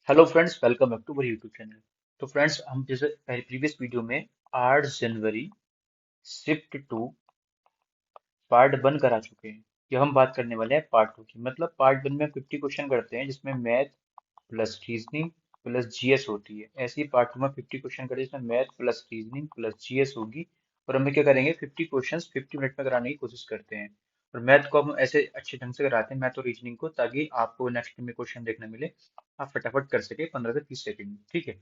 Hello friends, welcome back to our YouTube channel. तो friends, हम जैसे प्रीवियस वीडियो में 8 जनवरी शिफ्ट टू पार्ट 1 करा चुके हैं। ये हम बात करने वाले हैं पार्ट 2 की। मतलब पार्ट 1 में 50 क्वेश्चन करते हैं, जिसमें math plus reasoning plus GS होती है। ऐसे ही पार्ट 2 में 50 क्वेश्चन करें, जिसमें math plus reasoning plus GS होगी। और हम क्या करेंगे, 50 क्वेश्चन 50 मिनट में कराने की कोशिश करते हैं। और मैथ को हम ऐसे अच्छे ढंग से कराते हैं, मैथ और रीजनिंग को, ताकि आपको नेक्स्ट में क्वेश्चन देखने मिले, आप फटाफट कर सके 15 से 30 सेकंड में। ठीक है,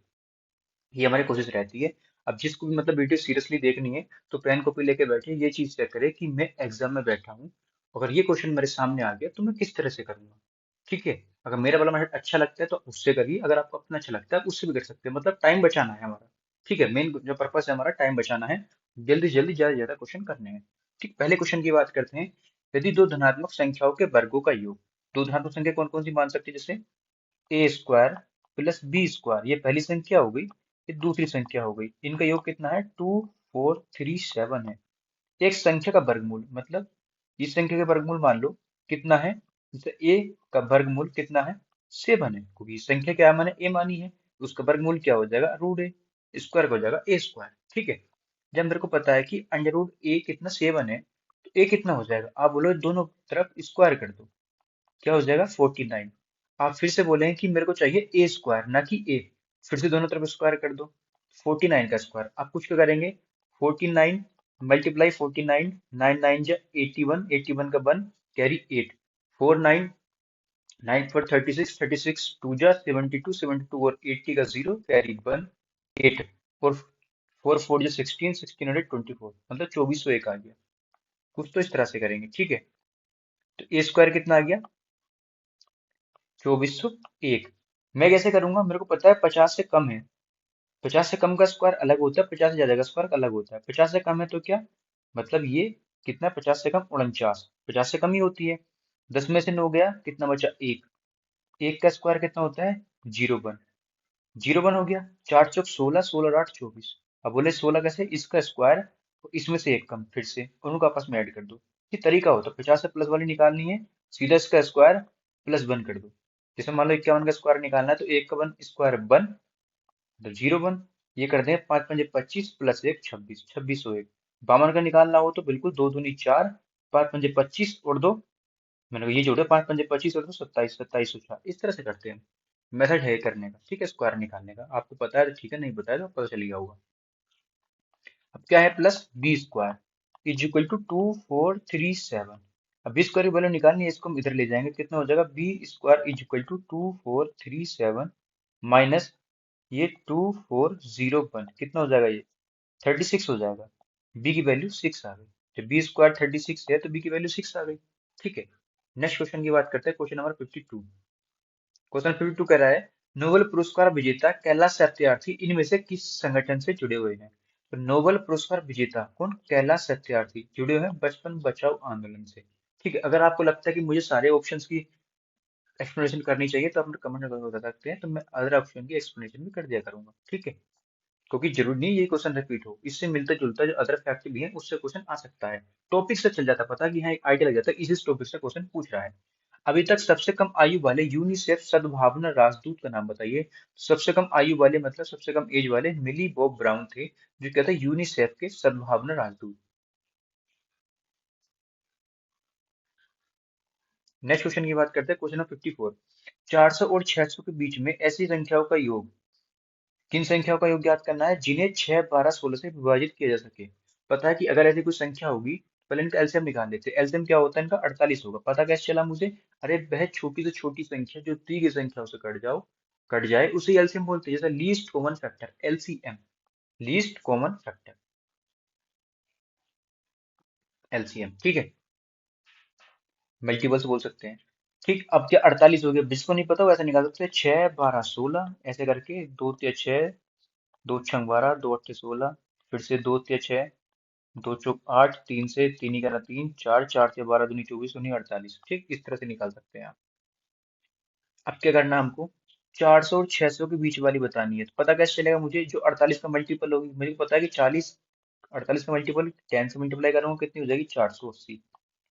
ये हमारी कोशिश रहती है। अब जिसको भी मतलब वीडियो सीरियसली देखनी है, तो पेन कॉपी लेके बैठे, ये चीज चेक करे कि मैं एग्जाम में बैठा हूँ, अगर ये क्वेश्चन मेरे सामने आ गया तो मैं किस तरह से करूंगा। ठीक है, अगर मेरा वाला मेथड अच्छा लगता है तो उससे करिए, अगर आपको अपना अच्छा लगता है उससे भी कर सकते हैं। मतलब टाइम बचाना है हमारा। ठीक है, मेन जो पर्पस है हमारा, टाइम बचाना है। जल्दी से जल्दी ज्यादा से ज्यादा क्वेश्चन करने हैं। ठीक, पहले क्वेश्चन की बात करते हैं। यदि दो धनात्मक संख्याओं के वर्गों का योग, दो धनात्मक संख्या कौन कौन सी मान सकते हैं, जैसे ए स्क्वायर प्लस बी स्क्वायर, ये पहली संख्या हो गई। ये दूसरी संख्या हो गई। इनका योग कितना है, 2437 है। एक संख्या का वर्गमूल, मतलब इस संख्या का वर्गमूल मान लो कितना है, जैसे ए का वर्गमूल कितना है, 7 है, क्योंकि इस संख्या क्या मैंने ए मानी है। उसका वर्गमूल क्या हो जाएगा, रूट ए स्क्वायर हो जाएगा ए स्क्वायर। ठीक है, जब मेरे को पता है कि अंडर रूट ए कितना 7 है, तो ए कितना हो जाएगा, आप बोलो दोनों तरफ स्क्वायर कर दो, क्या हो जाएगा 49। आप फिर से बोलें कि मेरे को चाहिए ए स्क्वायर, ना कि ए, फिर से दोनों तरफ स्क्वायर कर दो। 49 का स्क्वायर आप कुछ क्या करेंगे, 49 मल्टीप्लाई 49, 9 9 जा 81, 81 का 1 कैरी 8, 4 9, 9 4 36, 36 2 जा 72, 72 और 80 का 0 कैरी 1 8, 4 4 4 जा 16, 1624, मतलब 2401 आ गया। कुछ तो इस तरह से करेंगे। ठीक है, तो ए स्क्वायर कितना आ गया, 2401। मैं कैसे करूंगा, मेरे को पता है 50 से कम है। 50 से कम का स्क्वायर अलग होता है, 50 से ज्यादा का स्क्वायर अलग होता है। 50 से कम है तो क्या, मतलब ये कितना, 50 से कम 49, 50 से कम ही होती है। 10 में से 9 गया, कितना बचा, एक। एक का स्क्वायर कितना होता है, 01। 01 हो गया, 4 चौक 16, 16 और 8 24। अब बोले 16 कैसे, इसका स्क्वायर और इसमें से एक कम, फिर से दोनों को आपस में ऐड कर दो। ये तरीका होता है, 50 से प्लस वाली निकालनी है, सीधा इसका स्क्वायर प्लस 1 कर दो। जैसे मान लो 51 का स्क्वायर निकालना है, तो एक का 1 स्क्वायर 1, तो 01। ये कर दें, 5 5 25 प्लस 1 26, 2601। 52 का निकालना हो तो बिल्कुल, 2 दूनी 4, 5 5 25 और 2, मैंने कहा ये जोड़े, 5 5 25 और 2 27, 2704। इस तरह से करते हैं। मेथड है करने का, ठीक है, स्क्वायर निकालने का। आपको पता है तो ठीक है, नहीं पता है तो पता चल गया होगा। अब क्या है, plus B square is equal to 2437। अब बी स्क्वायर की वैल्यू निकालनी है, इसको हम इधर ले जाएंगे, कितना हो जाएगा, B square is equal to 2437 minus ये 2401, कितना हो जाएगा ये, 36 हो जाएगा। बी की वैल्यू 6 आ गई। जब बी स्क्वायर 36 है तो बी की वैल्यू 6 आ गई। ठीक है, नेक्स्ट क्वेश्चन की बात करते हैं, क्वेश्चन नंबर 52। क्वेश्चन 52 कह रहा है, नोबेल पुरस्कार विजेता कैलाश सत्यार्थी इनमें से किस संगठन से जुड़े हुए हैं। तो नोबेल पुरस्कार विजेता कौन, कैलाश सत्यार्थी, जुड़े हुए हैं बचपन बचाओ आंदोलन से। ठीक है, अगर आपको लगता है कि मुझे सारे ऑप्शंस की एक्सप्लेनेशन करनी चाहिए, तो आप कमेंट में बता सकते हैं, तो मैं अदर ऑप्शन की एक्सप्लेनेशन भी कर दिया करूंगा। ठीक है, क्योंकि जरूरी नहीं ये क्वेश्चन रिपीट हो, इससे मिलता जुलता जो अदर फैक्ट भी है उससे क्वेश्चन आ सकता है। टॉपिक से चल जाता पता कि हाँ, एक आइडिया लग जाता है इसी टॉपिक से क्वेश्चन पूछ रहा है। अभी तक सबसे कम आयु वाले यूनिसेफ सद्भावना राजदूत का नाम बताइए। सबसे कम आयु वाले मतलब सबसे कम एज वाले मिली बॉब ब्राउन थे, जो कहते हैं यूनिसेफ के सद्भावना राजदूत। नेक्स्ट क्वेश्चन की बात करते हैं, क्वेश्चन नंबर 54। 400 और 600 के बीच में ऐसी संख्याओं का योग, किन संख्याओं का योग ज्ञात करना है जिन्हें 6 12 16 से विभाजित किया जा सके। पता है कि अगर ऐसी कोई संख्या होगी, पहले इनका एलसीएम निकाल लेते हैं। एलसीएम क्या होता है इनका, 48 होगा। पता कैसे चला मुझे, अरे वह छोटी से छोटी संख्या जो दी गई संख्याओं से कट जाए, उसे एलसीएम बोलते हैं। जैसे least common factor, LCM, least common factor, LCM. ठीक है, मल्टीपल्स बोल सकते हैं। ठीक, अब क्या 48 हो गया, जिसको नहीं पता वो ऐसे निकाल सकते हैं, 6 12 16 ऐसे करके, 2 तिया 6, 2 छंग 12, 2 अट्ठे 16, फिर से 2 तिया 6, 2 चौक 8, 3 से 3 ही करा 3, 4 4 से 12 दूनी 24, उन्हीं 48। ठीक, इस तरह से निकाल सकते हैं आप। अब क्या करना है हमको, 400 और 600 के बीच वाली बतानी है। तो पता कैसे चलेगा मुझे, जो 48 का मल्टीपल होगी, मुझे पता है कि 40, 48 का मल्टीपल 10 से मल्टीप्लाई करूंगा, कितनी हो जाएगी, 480।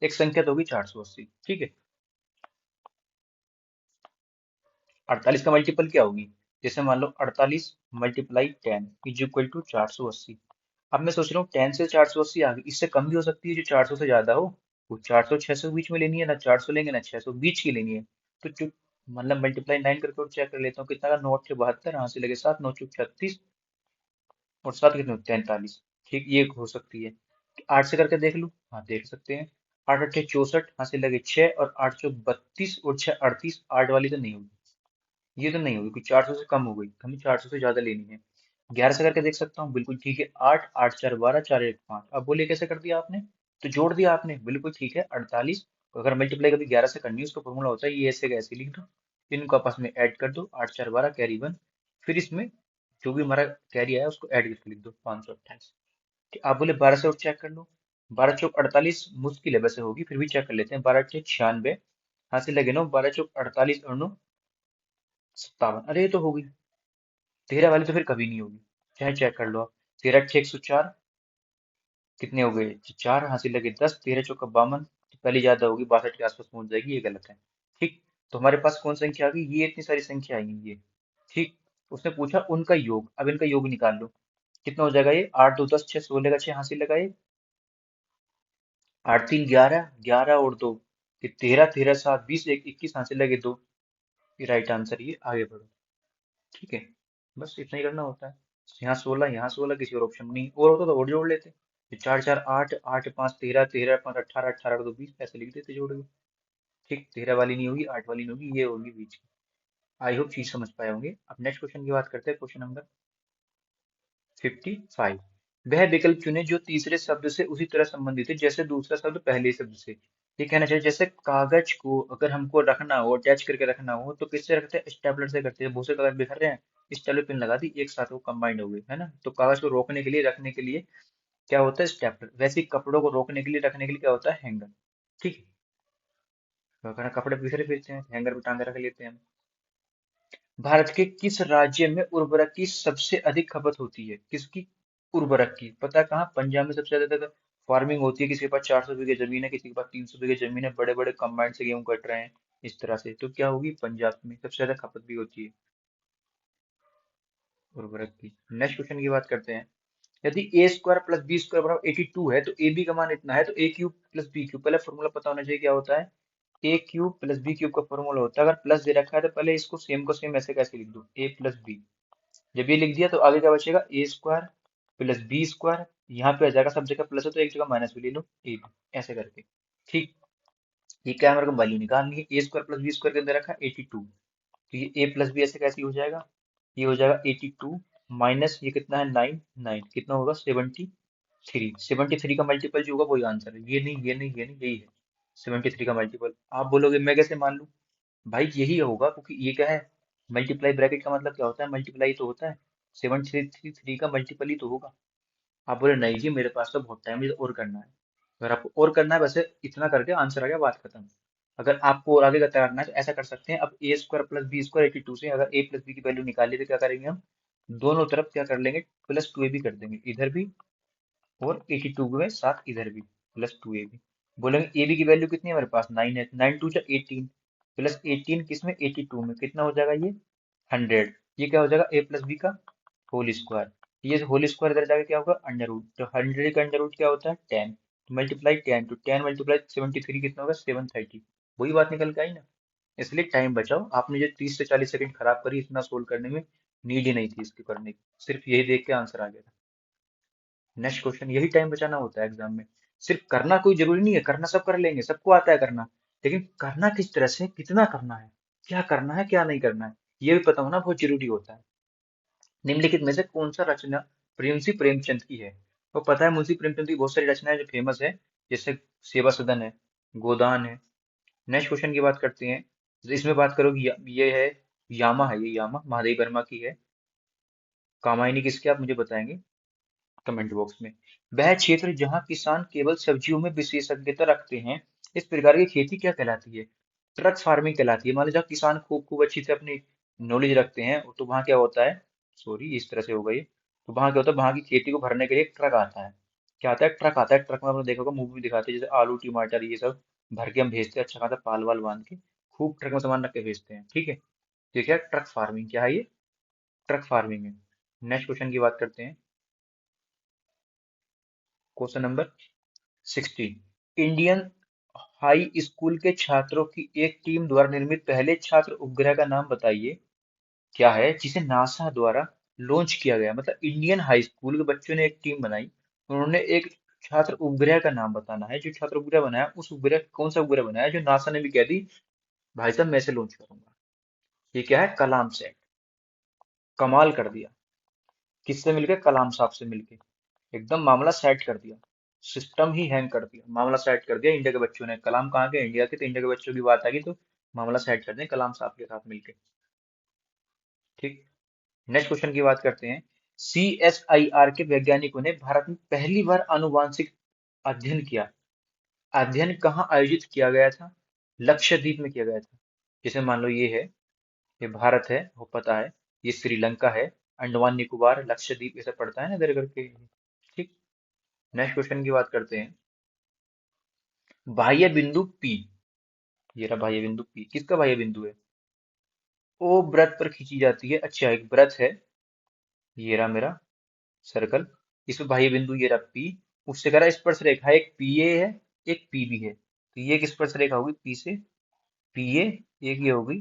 एक संख्या तो होगी 480। ठीक है, 48 का मल्टीपल क्या होगी? जैसे मान लो 48 मल्टीप्लाई 10 इज इक्वल टू 480। अब मैं सोच रहा हूँ 10 से 480 आ गई, इससे कम भी हो सकती है जो 400 से ज्यादा हो। वो 400 600 बीच में लेनी है ना, 400 लेंगे ना 600 बीच की लेनी है। तो चुप, मतलब मल्टीप्लाई 9 करके और चेक कर लेता हूँ कितना का। 9 से 72, यहाँ से लगे 7, 9 चुप 36, और 7 कितने होते हैं? 43। ठीक, ये हो सकती है। 8 से करके देख लूँ, हाँ देख सकते हैं। 8 8 64, यहाँ से लगे 6, और 8 चौक 32 और 6 38। 8 वाली तो नहीं होगी, ये तो नहीं होगी, क्योंकि 400 से कम हो गई, हमें 400 से ज्यादा लेनी है। 11 से करके देख सकता हूँ, बिल्कुल ठीक है। 8 8 4 12, 4 1 5। अब बोलिए कैसे कर दिया आपने? तो जोड़ दिया आपने, बिल्कुल ठीक है। 48, अगर मल्टीप्लाई कभी 11 से करनी है, उसका फॉर्मूला होता है ये, ऐसे कैसे लिख दो, इनको आपस में ऐड कर दो। 8 4 12 कैरी 1, फिर इसमें जो भी हमारा कैरी आया उसको ऐड करके लिख दो, 528। ठीक, आप बोले 12 से और चेक कर लो। 12 चौक 48 मुश्किल है वैसे होगी, फिर भी चेक कर लेते हैं। 12 छः 96, यहाँ से लगे 9, 12 चौक 48 और 9 57। अरे ये तो होगी। 13 वाली तो फिर कभी नहीं होगी, चाहे चेक कर लो आप। 13 छः 104, कितने हो गए? 4, हासिल लगे 10। 13 चौका 52, तो पहले ज्यादा होगी, 62 के आसपास पहुंच जाएगी, ये गलत है। ठीक, तो हमारे पास कौन संख्या आ गई? ये इतनी सारी संख्या आई है ये। ठीक, उसने पूछा उनका योग, अब इनका योग निकाल लो। कितना हो जाएगा ये? 8 2 10 6, 16 का 6 हासिल लगाए। 8 3 11, 11 और 2 ये 13, 13 7 20, 1 21, हासिल लगे 2। ये राइट आंसर, ये आगे बढ़ो। ठीक है, बस इतना ही करना होता है। यहाँ 16, यहाँ 16, किसी और ऑप्शन में नहीं, और होता तो और जोड़ लेते। ये 4 4 8, 8 5 13, 13 5 18, 18 2 20, ऐसे लिख देते जोड़ के। ठीक, 13 वाली नहीं होगी, 8 वाली नहीं होगी, ये होगी बीच की। आई होप चीज समझ पाए होंगे। अब नेक्स्ट क्वेश्चन की बात करते हैं, क्वेश्चन नंबर 55। वह विकल्प चुने जो तीसरे शब्द से उसी तरह संबंधित है जैसे दूसरा शब्द पहले शब्द से। ये कहना चाहिए जैसे कागज को अगर हमको रखना हो, अटैच करके रखना हो, तो किससे रखते हैं? स्टेपलर से करते हैं। बहुत से कागज बिखर रहे हैं, स्टेपलर पिन लगा दी, एक साथ वो कंबाइंड हो गए, है ना। तो कागज को रोकने के लिए, रखने के लिए क्या होता है? स्टेपलर। वैसे ही कपड़ों को रोकने के लिए, रखने के लिए क्या होता है? हैंगर। ठीक है, तो अगर कपड़े बिखरे फिरते हैं, हैंगर पे टांगे रख लेते हैं हम। भारत के किस राज्य में उर्वरक की सबसे अधिक खपत होती है? किसकी? उर्वरक की। पता है कहाँ? पंजाब में सबसे ज्यादा फार्मिंग होती है। किसी के पास 400 बीघे जमीन है, किसी के पास 300 बीघे जमीन है, बड़े बड़े कंबाइन से गेहूं कट रहे हैं, इस तरह से। तो क्या होगी? पंजाब में सबसे ज्यादा खपत भी होती है उर्वरक की। नेक्स्ट क्वेश्चन की बात करते हैं। यदि ए स्क्वायर प्लस बी स्क्वायर बराबर 82 है, तो ए बी का मान इतना है, तो ए क्यूब प्लस बी क्यूब, पहले फॉर्मूला पता होना चाहिए क्या होता है। ए क्यूब प्लस बी क्यूब का फॉर्मूला होता है, अगर प्लस दे रखा है तो पहले इसको सेम को सेम ऐसे कैसे लिख दो, ए प्लस बी। जब ये लिख दिया तो आगे क्या बचेगा? ए स्क्वायर प्लस बी स्क्वायर, यहाँ पे आ जाएगा, सब जगह प्लस है तो एक जगह माइनस भी ले लो, ए बी, ऐसे करके। ठीक, ये क्या हमारे को वैल्यू निकालनी है। ए स्क्वायर प्लस बी स्क्वायर के अंदर रखा 82, तो ये ए प्लस बी ऐसे कैसे हो जाएगा? ये हो जाएगा 82 माइनस ये कितना है? 9, 9 कितना होगा? 73। 73 का मल्टीपल जो होगा वही आंसर है, ये नहीं, ये नहीं, ये नहीं, यही है 73 का मल्टीपल। आप बोलोगे मैं कैसे मान लूं? भाई यही होगा, क्योंकि ये क्या है? मल्टीप्लाई, ब्रैकेट का मतलब क्या होता है? मल्टीप्लाई तो होता है। 733 का मल्टीपल ही तो होगा। आप बोले नहीं जी मेरे पास तो बहुत टाइम है, और करना है। अगर आपको और करना है, वैसे इतना करके आंसर आ गया, बात खत्म। अगर आपको और आगे का करना है तो ऐसा कर सकते हैं। अब ए स्क्वायर प्लस बी स्क्वायर 82 से अगर ए प्लस बी की वैल्यू निकाली तो क्या करेंगे हम? दोनों तरफ क्या कर लेंगे? प्लस 2 ए भी कर देंगे, इधर भी और 82 के साथ इधर भी प्लस 2 ए बी। बोलेंगे ए बी की वैल्यू कितनी है हमारे पास? 9 है, 9 टू जा 18, प्लस 18 किसमें? 82 में। कितना हो जाएगा ये? 100। ये क्या हो जाएगा? ए प्लस बी का होल स्क्वायर। ये होल स्क्वायर इधर जाके क्या होगा? Under root. तो 100 का अंडर रूट क्या होता है? 10। मल्टीप्लाई 10 तो 10 मल्टीप्लाई 73 कितना होगा? 730। वही बात निकल के आई ना। इसलिए टाइम बचाओ। आपने जो 30 से 40 सेकंड खराब करी इतना सोल्व करने में, नीड ही नहीं थी इसकी करने की, सिर्फ यही देख के आंसर आ गया था। नेक्स्ट क्वेश्चन, यही टाइम बचाना होता है एग्जाम में। सिर्फ करना कोई जरूरी नहीं है, करना सब कर लेंगे, सबको आता है करना, लेकिन करना किस तरह से, कितना करना है, क्या करना है, क्या नहीं करना है, ये भी पता होना बहुत जरूरी होता है। निम्नलिखित में से कौन सा रचना मुंशी प्रेमचंद की है? तो पता है मुंशी प्रेमचंद की बहुत सारी रचनाएं जो फेमस है, जैसे सेवा सदन है, गोदान है। नेक्स्ट क्वेश्चन की बात करते हैं। तो इसमें बात करोगे, ये है यामा, है ये यामा, महादेवी वर्मा की है। कामायनी किसकी, आप मुझे बताएंगे कमेंट बॉक्स में। वह क्षेत्र जहाँ किसान केवल सब्जियों में विशेषज्ञता रखते हैं, इस प्रकार की खेती क्या कहलाती है? ट्रक फार्मिंग कहलाती है। मान लो जहाँ किसान खूब खूब अच्छी से अपनी नॉलेज रखते हैं, तो वहाँ क्या होता है? सॉरी, इस तरह से हो गई। तो वहाँ क्या होता है? वहाँ की खेती को भरने के लिए एक ट्रक आता है। क्या आता है? ट्रक आता है। ट्रक में आपने देखा होगा, मूवी में दिखाते हैं, जैसे आलू टमाटर ये सब भर के हम भेजते हैं, अच्छा खासा पाल वाल बांध के, खूब ट्रक में सामान रख के भेजते हैं। ठीक है, ये क्या, ट्रक फार्मिंग, क्या है ये, ट्रक फार्मिंग है। नेक्स्ट क्वेश्चन की बात करते हैं। Question number 16। Indian high school के छात्रों की एक टीम द्वारा निर्मित पहले छात्र उपग्रह का नाम बताइए। क्या है जिसे नासा द्वारा लॉन्च किया गया, मतलब इंडियन हाई स्कूल के बच्चों ने एक टीम बनाई, उन्होंने एक छात्र उपग्रह का नाम बताना है। जो छात्र उपग्रह बनाया, उस उपग्रह कौन सा उपग्रह बनाया जो नासा ने भी कह दी भाई साहब मैं से लॉन्च करूंगा। ये क्या है, कलाम सेट। कमाल कर दिया। किससे मिलके, कलाम साहब से मिलके एकदम मामला सेट कर दिया। सिस्टम ही हैंग कर दिया, मामला सेट कर दिया। इंडिया के बच्चों ने, कलाम कहाँ के, इंडिया के, तो इंडिया के बच्चों की बात आ गई तो मामला सेट कर दें कलाम साहब के साथ मिलके। ठीक। नेक्स्ट क्वेश्चन की बात करते हैं। CSIR के वैज्ञानिकों ने भारत में पहली बार आनुवांशिक अध्ययन किया। अध्ययन कहाँ आयोजित किया गया था? लक्षद्वीप में किया गया था। जैसे मान लो ये है, ये भारत है वो पता है, ये श्रीलंका है, अंडमान निकोबार लक्षद्वीप ऐसा पड़ता है ना इधर करके। ठीक। नेक्स्ट क्वेश्चन की बात करते हैं। बाह्य बिंदु P, ये रहा बाह्य बिंदु P, किसका बाह्य बिंदु है? ओ वृत्त पर खींची जाती है। अच्छा, एक वृत्त है, ये रहा मेरा सर्कल, इसमें बाह्य बिंदु ये रहा P, उससे कह रहा है स्पर्श रेखा, एक PA है, एक PB है, तो ये एक स्पर्श रेखा होगी P से PA, एक ये होगी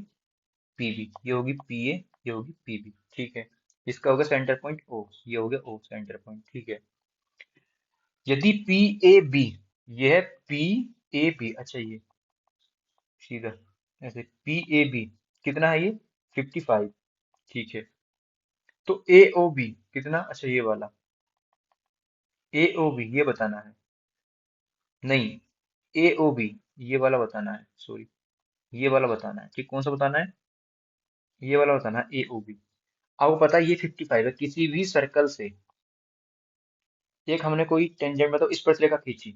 PB, ये होगी PA, ये होगी PB। ठीक है। इसका होगा सेंटर पॉइंट O, ये हो गया O सेंटर पॉइंट। ठीक है। यदि PAB, ये है PAB, अच्छा ये सीधा ऐसे PAB कितना है ये, 55। ठीक है। तो AOB कितना, अच्छा ये वाला AOB ये बताना है, नहीं AOB ये वाला बताना है, सॉरी ये वाला बताना है। ठीक, कौन सा बताना है, ये वाला बताना है AOB। आपको पता है ये 55 है। किसी भी सर्कल से एक हमने कोई टेंजेंट मतलब स्पर्शरेखा खींची,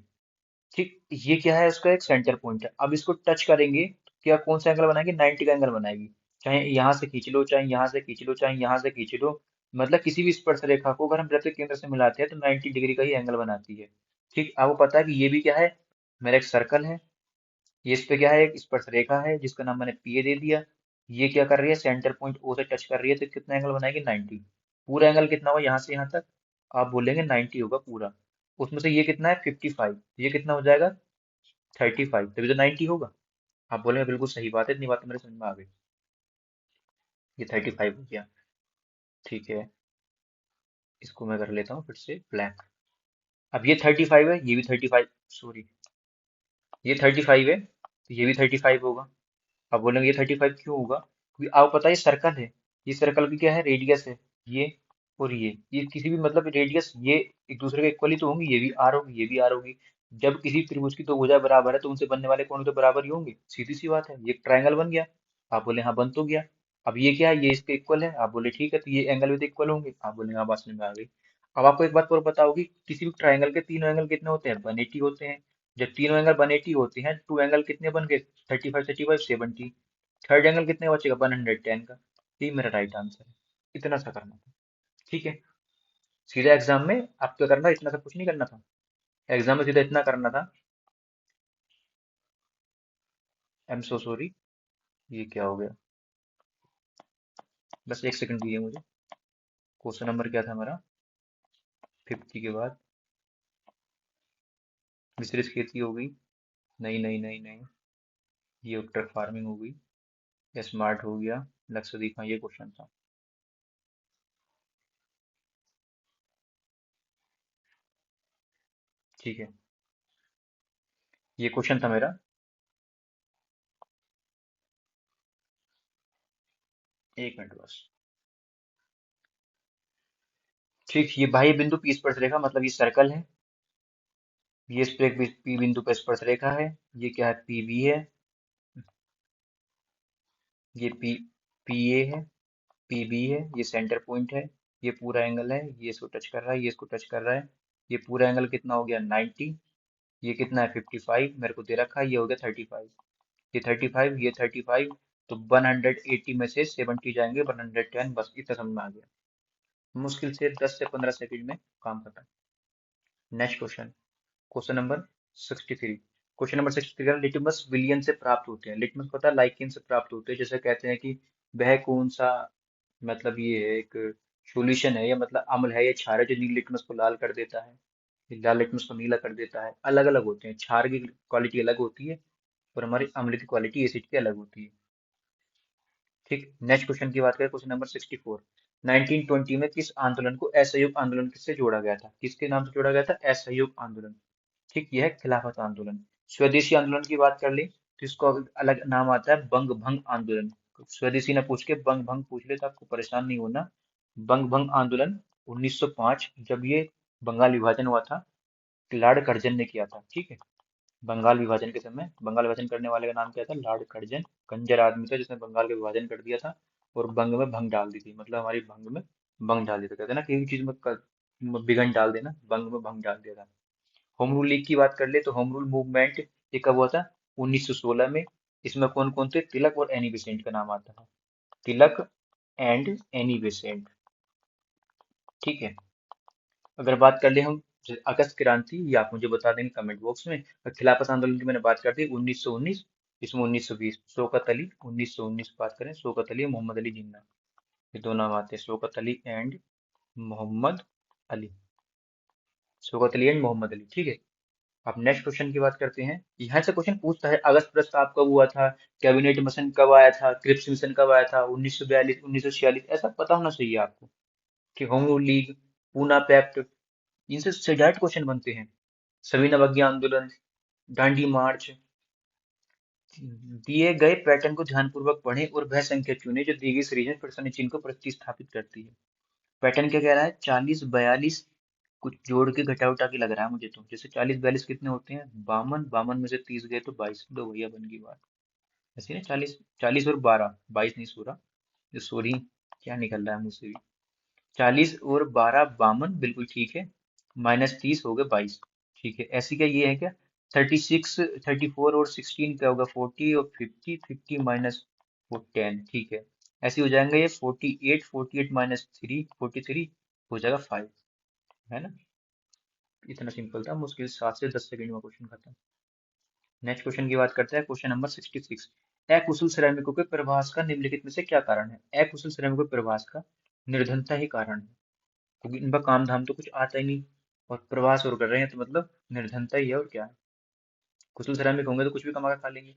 ठीक, ये क्या है, उसका एक सेंटर पॉइंट है। अब इसको टच करेंगे तो क्या कौन सा एंगल बनाएगी, 90 का एंगल बनाएगी। चाहे यहाँ से खींच लो, चाहे यहाँ से खींच लो, चाहे यहाँ से खींच लो, मतलब किसी भी स्पर्श रेखा को अगर हम वृत्त के केंद्र से मिलाते हैं तो 90 डिग्री का ही एंगल बनाती है। ठीक, आपको पता है कि ये भी क्या है, मेरा एक सर्कल है, ये इस पे क्या है, एक स्पर्श रेखा है जिसका नाम मैंने पीए दे दिया। ये क्या कर रही है, सेंटर पॉइंट ओ से टच कर रही है, तो कितना एंगल बनाएगी, 90। पूरा एंगल कितना हुआ यहाँ से यहाँ तक, आप बोलेंगे 90 होगा पूरा। उसमें से ये कितना है 55, ये कितना हो जाएगा 35, तभी तो 90 होगा। आप बोलेंगे बिल्कुल सही बात है, इतनी बात तो मेरे समझ में आ गई। ये 35 हो गया। ठीक है। इसको मैं कर लेता हूँ फिर से ब्लैक। अब ये 35 है, ये भी 35, सॉरी ये 35 है तो ये भी 35 होगा। अब बोलेंगे ये 35 क्यों होगा, क्योंकि आपको पता है ये सर्कल है, ये सर्कल की क्या है, रेडियस है, ये और ये किसी भी मतलब रेडियस ये एक दूसरे के इक्वली तो होंगी, ये भी आर होगी, ये भी आर होगी। जब किसी त्रिभुज की दो भुजा बराबर है तो उनसे बनने वाले कोण तो बराबर ही होंगे, सीधी सी बात है। ये ट्रायंगल बन गया। आप बोले हाँ बन तो गया। अब ये क्या है, ये इसके इक्वल है, आप बोले ठीक है, तो ये एंगल भी तो इक्वल होंगे, आप बोले हाँ बात समझ में आ गई। अब आपको एक बात और पता होगी, किसी भी ट्रायंगल के तीनों एंगल कितने होते हैं, 180 होते हैं। जब तीनों एंगल 180 होते हैं, टू एंगल कितने बन गए, 35 35 70। थर्ड एंगल कितने का बचेगा, 110 का। ये मेरा राइट आंसर है। इतना सा करना था। ठीक है। सीधा एग्जाम में आपको क्या करना था, इतना सब कुछ नहीं करना था। एग्जाम में सीधा इतना करना था। आई एम सो सॉरी, ये क्या हो गया, बस एक सेकंड दीजिए मुझे। क्वेश्चन नंबर क्या था मेरा, 50 के बाद मिश्रित खेती हो गई, नहीं नहीं नहीं नहीं, ये ट्रक फार्मिंग हो गई, या स्मार्ट हो गया, लक्षद्वीप, हाँ ये क्वेश्चन था। ठीक है, ये क्वेश्चन था मेरा। एक मिनट बस। ठीक, ये बाह्य बिंदु पी स्पर्श रेखा, मतलब ये सर्कल है, ये इस पे एक पी बिंदु पर स्पर्श रेखा है। ये क्या है, पी बी है, ये पी ए है, पी बी है, ये सेंटर पॉइंट है, ये पूरा एंगल है, ये इसको टच कर रहा है, ये इसको टच कर रहा है। ये पूरा एंगल कितना हो गया, 90। ये कितना है, 55 मेरे को दे रखा है, ये हो गया 35। ये 35, ये 35, तो 180 में से 70 जाएंगे, 110, बस इतना समझ में आ गया। मुश्किल से 10 से 15 सेकंड में काम खत्म। Next question, question number 63। Question number 63 litmus विलियन से प्राप्त होते हैं। लिटमस पता है लाइकेन से प्राप्त होते हैं। जैसे कहते हैं कि वह कौन सा, मतलब ये है एक सॉल्यूशन है, या मतलब अम्ल है, या क्षार है जो नील लिटमस को लाल कर देता है, ये लाल लिटमस को नीला कर देता है। अलग अलग होते हैं, क्षार की क्वालिटी अलग होती है और हमारी अम्ल की क्वालिटी एसिड की अलग होती है। ठीक, नेक्स्ट क्वेश्चन की बात करें, क्वेश्चन नंबर 64। 1920 में किस आंदोलन को असहयोग आंदोलन से जोड़ा गया था? किसके नाम से जोड़ा गया था? असहयोग आंदोलन। ठीक, यह है खिलाफत आंदोलन। स्वदेशी आंदोलन की बात कर ली तो इसको अलग नाम आता है बंग भंग आंदोलन। स्वदेशी ना पूछ के बंग भंग पूछ ले तो आपको परेशान नहीं होना। बंग भंग आंदोलन 1905, जब ये बंगाल विभाजन हुआ था, लॉर्ड कर्जन ने किया था। ठीक है, बंगाल विभाजन के समय बंगाल विभाजन करने वाले का नाम क्या था? Lord Curzon. कंजर आदमी था जिसने बंगाल का विभाजन कर दिया था और बंग में भंग डाल दी थी, मतलब हमारी भंग में भंग डाल दी थी। कहते हैं ना किसी चीज में बिगन डाल देना, बंग में भंग डाल दिया था। होम रूल लीग की बात कर ले तो होम रूल मूवमेंट ये कब हुआ था? 1916 में। इसमें कौन कौन थे? तिलक और एनी बेसेंट का नाम आता है। तिलक एंड एनी बेसेंट। ठीक है, अगर बात कर ले हम अगस्त क्रांति, ये आप मुझे बता देंगे कमेंट बॉक्स में। और खिलाफत आंदोलन की मैंने बात कर दी 1919, इसमें 1920 शौकत अली। 1919 बात करें, शौकत अली और मोहम्मद अली जिन्ना, ये दो नाम आते हैं, शौकत अली एंड मोहम्मद अली। शौकत अली एंड मोहम्मद अली। ठीक है, अब नेक्स्ट क्वेश्चन की बात करते हैं। यहाँ से क्वेश्चन पूछता है अगस्त प्रस्ताव कब हुआ था, कैबिनेट मिशन कब आया था, क्रिप्स मिशन कब आया था, 1942 1946, ऐसा पता होना चाहिए आपको। कि home rule league, Poona pact, इनसे डायरेक्ट क्वेश्चन बनते हैं। सविनय अवज्ञा आंदोलन, दांडी मार्च। दिए गए पैटर्न को ध्यानपूर्वक पढ़ें और वह संख्या चुनें जो दी गई सीरीज में प्रश्न चिन्ह को प्रतिस्थापित करती है। पैटर्न क्या कह रहा है? 40 42, कुछ जोड़ के घटा उठा के लग रहा है मुझे तो। जैसे 40 42 कितने होते हैं? 52, 52 में से 30 गए तो 22, दो भैया बन गई बात। ऐसे ना 40, 40 और 12, 22 नहीं, 16, जो सॉरी क्या निकल रहा है मुझसे भी। 40 और 12 52, बिल्कुल ठीक है। -30 हो गए 22। ठीक है, ऐसी क्या ये है क्या? 36, 34 और 16 क्या होगा? 40 और 50, 50 माइनस वो 10। ठीक है, ऐसे हो जाएंगे ये 48, 48 -3 43, हो जाएगा 5। है ना, इतना सिंपल था, मुश्किल 7 से 10 सेकंड में क्वेश्चन खत्म। नेक्स्ट क्वेश्चन की बात करते हैं, क्वेश्चन नंबर 66। अकुशल श्रमिकों के प्रवास का निम्नलिखित में से क्या कारण है? अकुशल श्रमिकों के प्रवास का निर्धनता ही कारण है, क्योंकि इनका काम धाम तो कुछ आता ही नहीं और प्रवास और कर रहे हैं, तो मतलब निर्धनता ही है, और क्या है। कुशल श्रमिक होंगे तो कुछ भी कमा के खा लेंगे।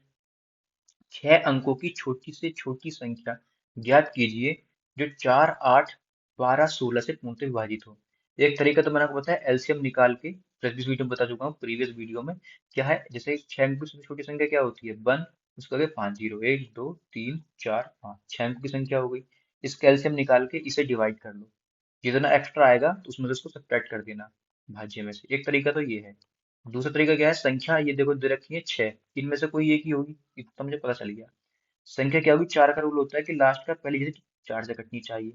6 अंकों की छोटी से छोटी संख्या ज्ञात कीजिए जो 4 8 12 16 से पूर्णतः विभाजित हो। एक तरीका तो मैंने आपको बताया एलसीएम निकाल के, प्रीवियस वीडियो में बता चुका हूँ, प्रीवियस वीडियो में। क्या है, जैसे 6 अंकों से छोटी संख्या क्या होती है? 1, उसका आगे 5 जीरो, 1 2 3 4 5, 6 अंकों की संख्या हो गई। इसका एलसीएम निकाल के इसे डिवाइड कर लो, जितना एक्स्ट्रा आएगा तो उसमें से उसको सब्ट्रैक्ट कर देना भाज्य में से। एक तरीका तो ये है। दूसरा तरीका क्या है? संख्या ये देखो दे रखी है 6, इनमें से कोई एक ही होगी, इतना तो मुझे पता चल गया। संख्या क्या होगी? 4 का रूल होता है कि लास्ट का पहली डिजिट 4 से कटनी चाहिए।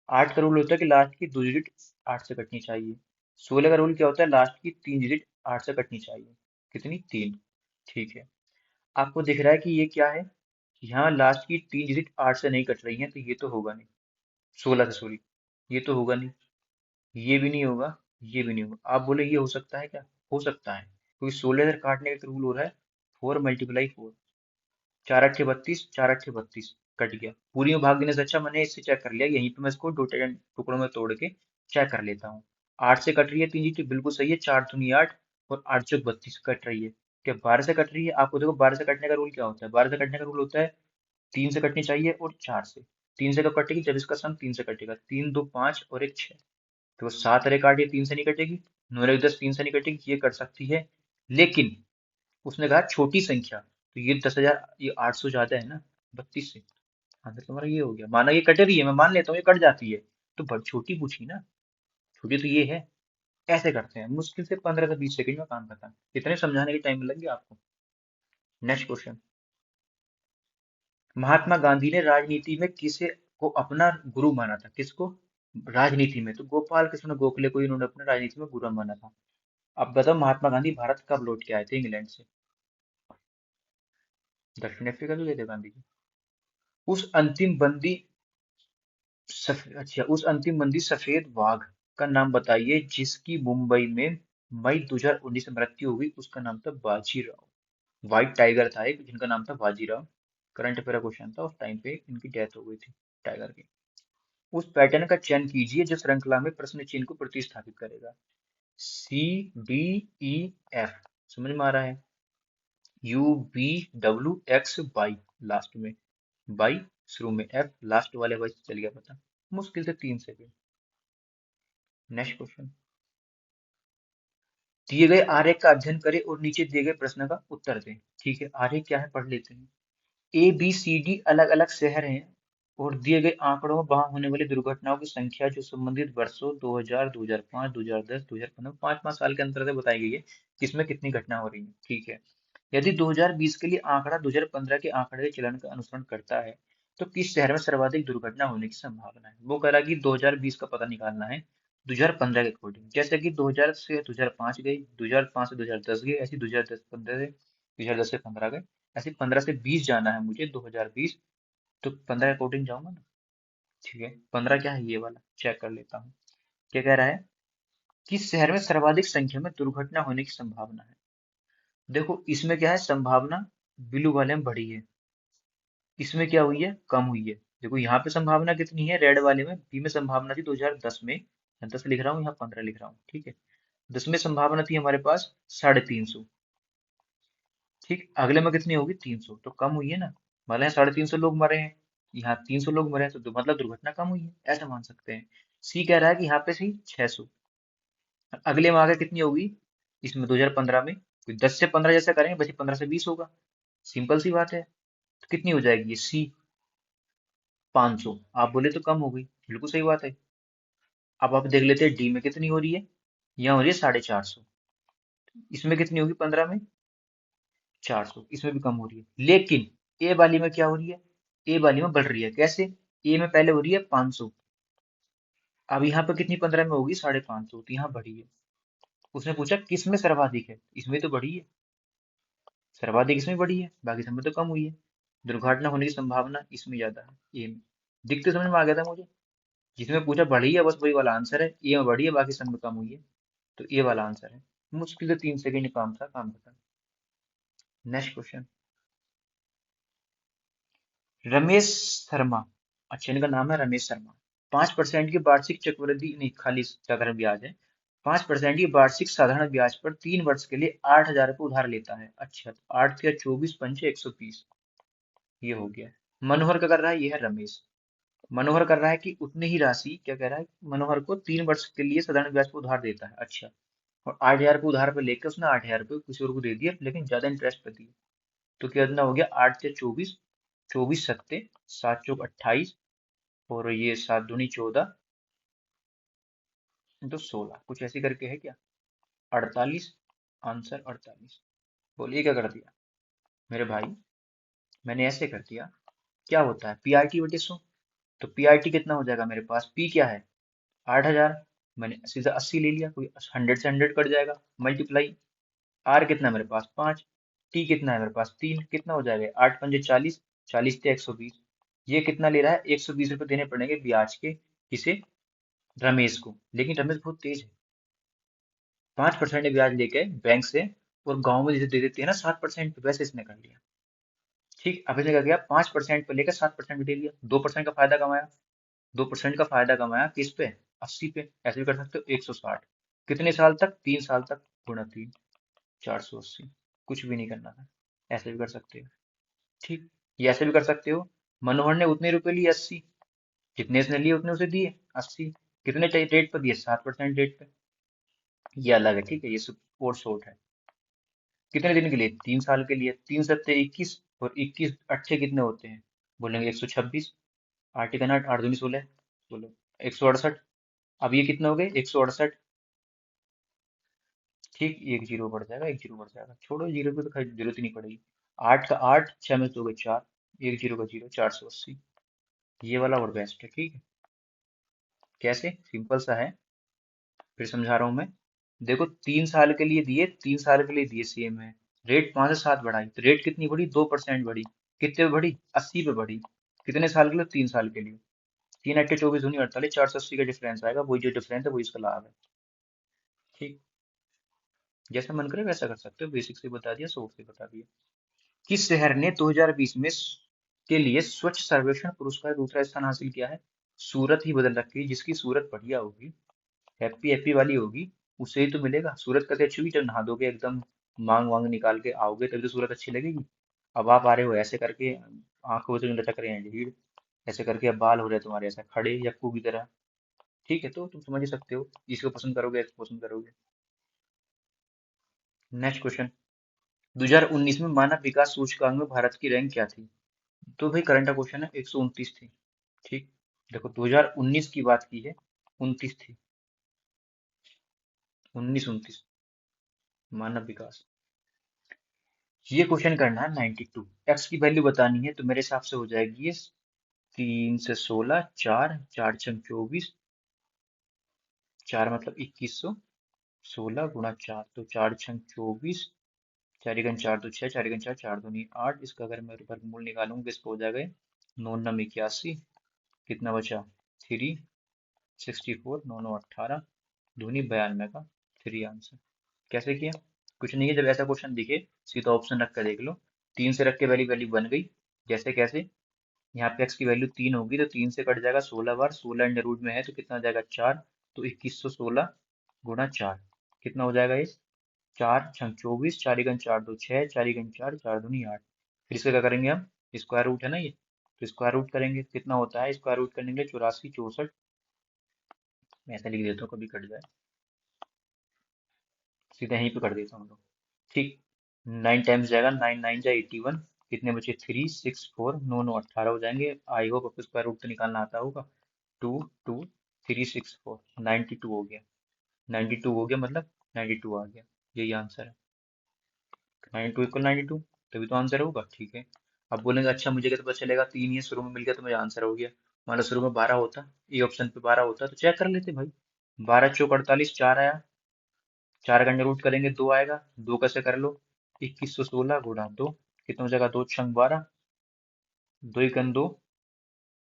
8 का रूल होता है कि लास्ट की दो डिजिट 8 से कटनी चाहिए। 16 का रूल क्या होता है? लास्ट की 3 डिजिट 8 से कटनी चाहिए। कितनी? 3। ठीक है, आपको दिख रहा है कि ये क्या है? यहाँ लास्ट की 3 डिजिट 8 से नहीं कट रही है, तो ये तो होगा नहीं। 16 से, सॉरी, ये तो होगा नहीं, ये भी नहीं होगा, ये भी नहीं होगा। आप बोले ये हो सकता है क्या? हो सकता है, क्योंकि 16 से काटने का रूल हो रहा है 4 × 4, 4 8 32, 4 8 32, कट गया। पूरी में भाग देने से अच्छा मैंने इससे चेक कर लिया, यहीं पे मैं इसको दो टुकड़ों में तोड़ के चेक कर लेता हूँ। 8 से कट रही है 3 जीटी, बिल्कुल सही है, 4 दूनी 8 और 8 चौक 32 कट रही है। क्या 12 से कट रही है? आपको देखो 12 से कटने का रूल क्या होता है? 12 से कटने का रूल होता है 3 से कटनी चाहिए और 4 से। 3 से कब कटेगी? जब इसका सम 3 से कटेगा। 3 2 5 और एक 6, तो 7 अरे काटिए 3 से नहीं कटेगी, 9 अरे 10 3 से नहीं कटेगी, ये कट सकती है। लेकिन उसने कहा छोटी संख्या, तो ये 10,000, ये 800 ज्यादा है ना 32 से। आंसर तुम्हारा ये हो गया। माना ये कट रही है, मैं मान लेता हूँ ये कट जाती है, तो बहुत छोटी पूछी ना, छोटी तो ये है। ऐसे करते हैं, मुश्किल से 15 से 20 सेकंड में काम खत्म। इतने समझाने के टाइम लग गया आपको। Next question. महात्मा गांधी ने राजनीति में किसे को अपना गुरु माना था? किसको? राजनीति में तो गोपाल कृष्ण गोखले को इन्होंने अपना राजनीति में गुरु माना था। अब बताओ महात्मा गांधी भारत कब लौट के आए थे इंग्लैंड से? दक्षिण अफ्रीका तो गए थे गांधी जी। उस अंतिम बंदी अच्छा, उस अंतिम बंदी सफेद वाघ का नाम बताइए जिसकी मुंबई में मई 2019 में मृत्यु हुई। उसका नाम था बाजीराव। व्हाइट टाइगर था एक, जिनका नाम था बाजीराव। करंट अफेयर क्वेश्चन था, उस टाइम पे इनकी डेथ हो गई थी टाइगर की। उस पैटर्न का चयन कीजिए जो श्रृंखला में प्रश्न चिन्ह को प्रतिस्थापित करेगा। सी, डी, ई, एफ, समझ में आ रहा है? U, B, W, X, Y, last में वाई, शुरू में एफ, लास्ट वाले वाई से चल गया पता। मुश्किल से 3 सेकंड। Next question. दिए गए आरेख का अध्ययन करें और नीचे दिए गए प्रश्न का उत्तर दें। ठीक है, आरेख क्या है पढ़ लेते हैं। ए बी सी डी अलग अलग शहर हैं और दिए गए आंकड़ों में वहां होने वाली दुर्घटनाओं की संख्या जो संबंधित वर्षों 2000, 2005, 2010, 2015, 5-5 साल के अंतर से बताई गई है कि इसमें कितनी घटना हो रही है। ठीक है, यदि 2020 के लिए आंकड़ा 2015 के आंकड़े के चलन का अनुसरण करता है तो किस शहर में सर्वाधिक दुर्घटना होने की संभावना है? वो कह रहा है कि 2020 का पता निकालना है 2015 के अकॉर्डिंग। जैसे कि 2000 से 2005 गए, 2005 से 2010 गए, ऐसे 2010 से 2010 से 15 गए, ऐसे 15 से 20 जाना है मुझे 2020। तो 15 के अकॉर्डिंग जाऊंगा ना। ठीक है, 15 क्या है ये वाला चेक कर लेता हूँ। क्या कह रहा है? किस शहर में सर्वाधिक संख्या में दुर्घटना होने की संभावना है? देखो इसमें क्या है, संभावना ब्लू वाले में बढ़ी है, इसमें क्या हुई है, कम हुई है। देखो यहाँ पे संभावना कितनी है, रेड वाले में बी में संभावना थी 2010 में, यहाँ 10 लिख रहा हूँ, यहाँ 15 लिख रहा हूँ। ठीक है, 10 में संभावना थी हमारे पास 350। ठीक, अगले में कितनी होगी, 300, तो कम हुई है ना। मतलब यहाँ 350 लोग मरे हैं, यहाँ 300 लोग मरे हैं, तो मतलब दुर्घटना कम हुई है, ऐसा मान सकते हैं। सी कह रहा है कि यहाँ पे सी 600, अगले में आगे कितनी होगी, इसमें 2015 में कोई 10 से 15 जैसा करेंगे, बस 15 से 20 होगा, सिंपल सी बात है। तो कितनी हो जाएगी ये सी, 500। आप बोले तो कम हो गई, बिल्कुल सही बात है। अब आप देख लेते हैं डी में कितनी हो रही है, यहाँ हो रही है 450, इसमें कितनी होगी 15 में, 400, इसमें भी कम हो रही है। लेकिन ए वाली में क्या हो रही है, ए वाली में बढ़ रही है, कैसे? ए में पहले हो रही है 500, अब यहाँ पे कितनी 15 में होगी 550, तो यहाँ बढ़ी है। उसने पूछा किस में सर्वाधिक है, इसमें तो बढ़ी है, सर्वाधिक इसमें बढ़ी है, बाकी सब में तो कम हुई है। दुर्घटना होने की संभावना इसमें ज्यादा है, ए में। दिखते समझ में आ गया था मुझे, जिसमें पूछा बढ़ी है बस वही वाला आंसर है, ए में बढ़ी है बाकी सब में कम हुई है, तो ए वाला आंसर है। मुश्किल से 3 सेकंड काम था, काम खत्म। Next question. रमेश शर्मा, अच्छा इनका नाम है रमेश शर्मा। 5% की वार्षिक चक्रवृद्धि नहीं, खाली साधारण ब्याज है। 5% की वार्षिक साधारण ब्याज पर 3 वर्ष के लिए 8,000 रुपये उधार लेता है। अच्छा, तो 8 या 24 पंचे 120, ये हो गया। मनोहर क्या कर रहा है, ये है रमेश। मनोहर कर रहा है कि उतनी ही राशि, क्या कह रहा है, मनोहर को 3 वर्ष के लिए साधारण ब्याज पर उधार देता है। अच्छा, और 8,000 रुपये उधार पे लेकर उसने 8,000 रुपये किसी और को दे दिया, लेकिन ज्यादा इंटरेस्ट पे दिया। तो कितना हो गया, 8 से 24, 24 सत्ते, 7 चौक 28, और ये 7 दूनी 14, तो 16, कुछ ऐसी करके है क्या, 48, आंसर 48। बोलिए क्या कर दिया मेरे भाई, मैंने ऐसे कर दिया। क्या होता है पीआरटी बटे 100, तो पीआरटी कितना हो जाएगा मेरे पास, पी क्या है 8,000, मैंने सीधा 80 ले लिया, कोई 100 से 100 कट जाएगा, मल्टीप्लाई। आर कितना है मेरे पास 5, टी कितना है मेरे पास 3, कितना हो जाएगा 8 पंजे 40, 40 से 120। ये कितना ले रहा है, 120 रुपये देने पड़ेंगे ब्याज के, किसे, रमेश को। लेकिन रमेश बहुत तेज है, 5% ब्याज लेके बैंक से, और गांव में जैसे दे देते हैं ना 7% वैसे इसने कर लिया। ठीक, अब इसने क्या किया, 5% पे लेकर 7% दे दिया, 2% का फायदा कमाया। 2% का फायदा कमाया किस पे, 80 पे। ऐसे भी कर सकते हो 160, कितने साल तक, 3 साल तक, गुणा 3, 480। कुछ भी नहीं करना था, ऐसे भी कर सकते हो। ठीक, ये ऐसे भी कर सकते हो, मनोहर ने उतने रुपए लिए 80, जितने इसने लिए उतने उसे दिए 80, कितने चाहिए रेट पर दिए, 7% रेट पे। ये अलग है, ठीक है, ये सब और शॉर्ट है। कितने दिन के लिए, 3 साल के लिए, 3 सत्ते 21, और 21 अट्ठे कितने होते हैं, बोलेंगे 126, आठ तिकन आठ, 8 दूनी 16, बोलो 168। अब ये कितने हो गए 168। ठीक, एक जीरो बढ़ जाएगा, एक जीरो बढ़ जाएगा, छोड़ो जीरो की तो खैर जरूरत ही नहीं पड़ेगी। 8 का 8, 6 में से हो गए 4, एक जीरो का जीरो, 480। ये वाला और बेस्ट है, ठीक है। कैसे, सिंपल सा है, फिर समझा रहा हूँ मैं। देखो 3 साल के लिए दिए, 3 साल के लिए दिए सेम है, रेट 5 से 7 बढ़ाई, तो रेट कितनी बढ़ी, 2% बढ़ी। कितने पे बढ़ी, 80 पे बढ़ी। कितने साल के लिए, 3 साल के लिए। 3 अट्ठे 24 दूनी 48, 480 का डिफरेंस आएगा, वही जो डिफरेंस है वही इसका लाभ है। ठीक, जैसा मन करे वैसा कर सकते हो, बेसिक से बता दिया, शॉर्ट से बता दिया। किस शहर ने 2020 में के लिए स्वच्छ सर्वेक्षण पुरस्कार दूसरा स्थान हासिल किया है। सूरत ही बदल रखी है, जिसकी सूरत बढ़िया होगी, हैप्पी हैप्पी वाली होगी, उसे ही तो मिलेगा। सूरत कैसे अच्छी होगी? जब नहा धो के एकदम मांग वांग निकाल के आओगे तभी तो सूरत अच्छी लगेगी। अब आप आ रहे हो ऐसे करके, आंखों से लटक रहे हैं लीड, ऐसे करके अब बाल हो रहे हैं तुम्हारे ऐसा खड़े यक्कू की तरह। ठीक है, तो तुम समझ ही सकते हो, इसको पसंद करोगे इसको पसंद करोगे। नेक्स्ट क्वेश्चन, 2019 में मानव विकास सूचकांक में भारत की रैंक क्या थी? तो भाई करंट क्वेश्चन है, 129 थी। ठीक, देखो 2019 की बात की है, 29 थी, 1929 मानव विकास। ये क्वेश्चन करना है 92। एक्स की वैल्यू बतानी है, तो मेरे हिसाब से हो जाएगी ये 3 से 16, चार चार छंग 24, चार मतलब 2100, 16 × 4 तो 4 छंग 24, चारिगन चार तो 6, चारिगन चार, चार दूनी 8, इसका अगर मैं वर्गमूल निकालूंगा इसको हो जाएगा 9 9 81, कितना बचा 3 64, 9 9 18, दूनी 92 का 3 आंसर। कैसे किया? कुछ नहीं है, जब ऐसा क्वेश्चन दिखे सीधा ऑप्शन रख कर देख लो, 3 से रख के वैल्यू वैल्यू बन गई। जैसे कैसे, यहाँ पे x की वैल्यू 3 होगी तो 3 से कट जाएगा 16 बार, 16 अंडर रूट में है तो कितना हो जाएगा 4, तो 2116 × 4 कितना हो जाएगा ये 4 छंग 24, चारिगन चार दो 6, चारिगन चार, चार दूनी 8। फिर इसका क्या करेंगे हम, स्क्वायर रूट है ना ये, तो स्क्वायर रूट करेंगे, कितना होता है स्क्वायर रूट करने के लिए 84 64, मैं ऐसा लिख देता हूँ कभी कट जाए, सीधा यहीं पे कर देता हूँ लोग। ठीक, 9 टाइम्स जाएगा, 9 9 जा 81, कितने बचे 3 6 4, 9 9 18 हो जाएंगे। आई होप आपको स्क्वायर रूट तो निकालना आता होगा। 2 2 3 6 4, 92 हो गया, 92 हो गया मतलब 92 आ गया, यही आंसर है। 92 = 92, तभी तो आंसर होगा। ठीक है, अब बोलेंगे अच्छा मुझे कैसे पता चलेगा, तीन ये शुरू में मिल गया तो मुझे आंसर हो गया। मान लो शुरू में 12 होता, ए ऑप्शन पे 12 होता तो चेक कर लेते भाई। 12 × 4 = 48, 4 आया, 4 का अंडर रूट करेंगे 2 आएगा, 2 कैसे कर लो 2116 × 2, कितना हो जाएगा 2 छंग 12, 2 × 2,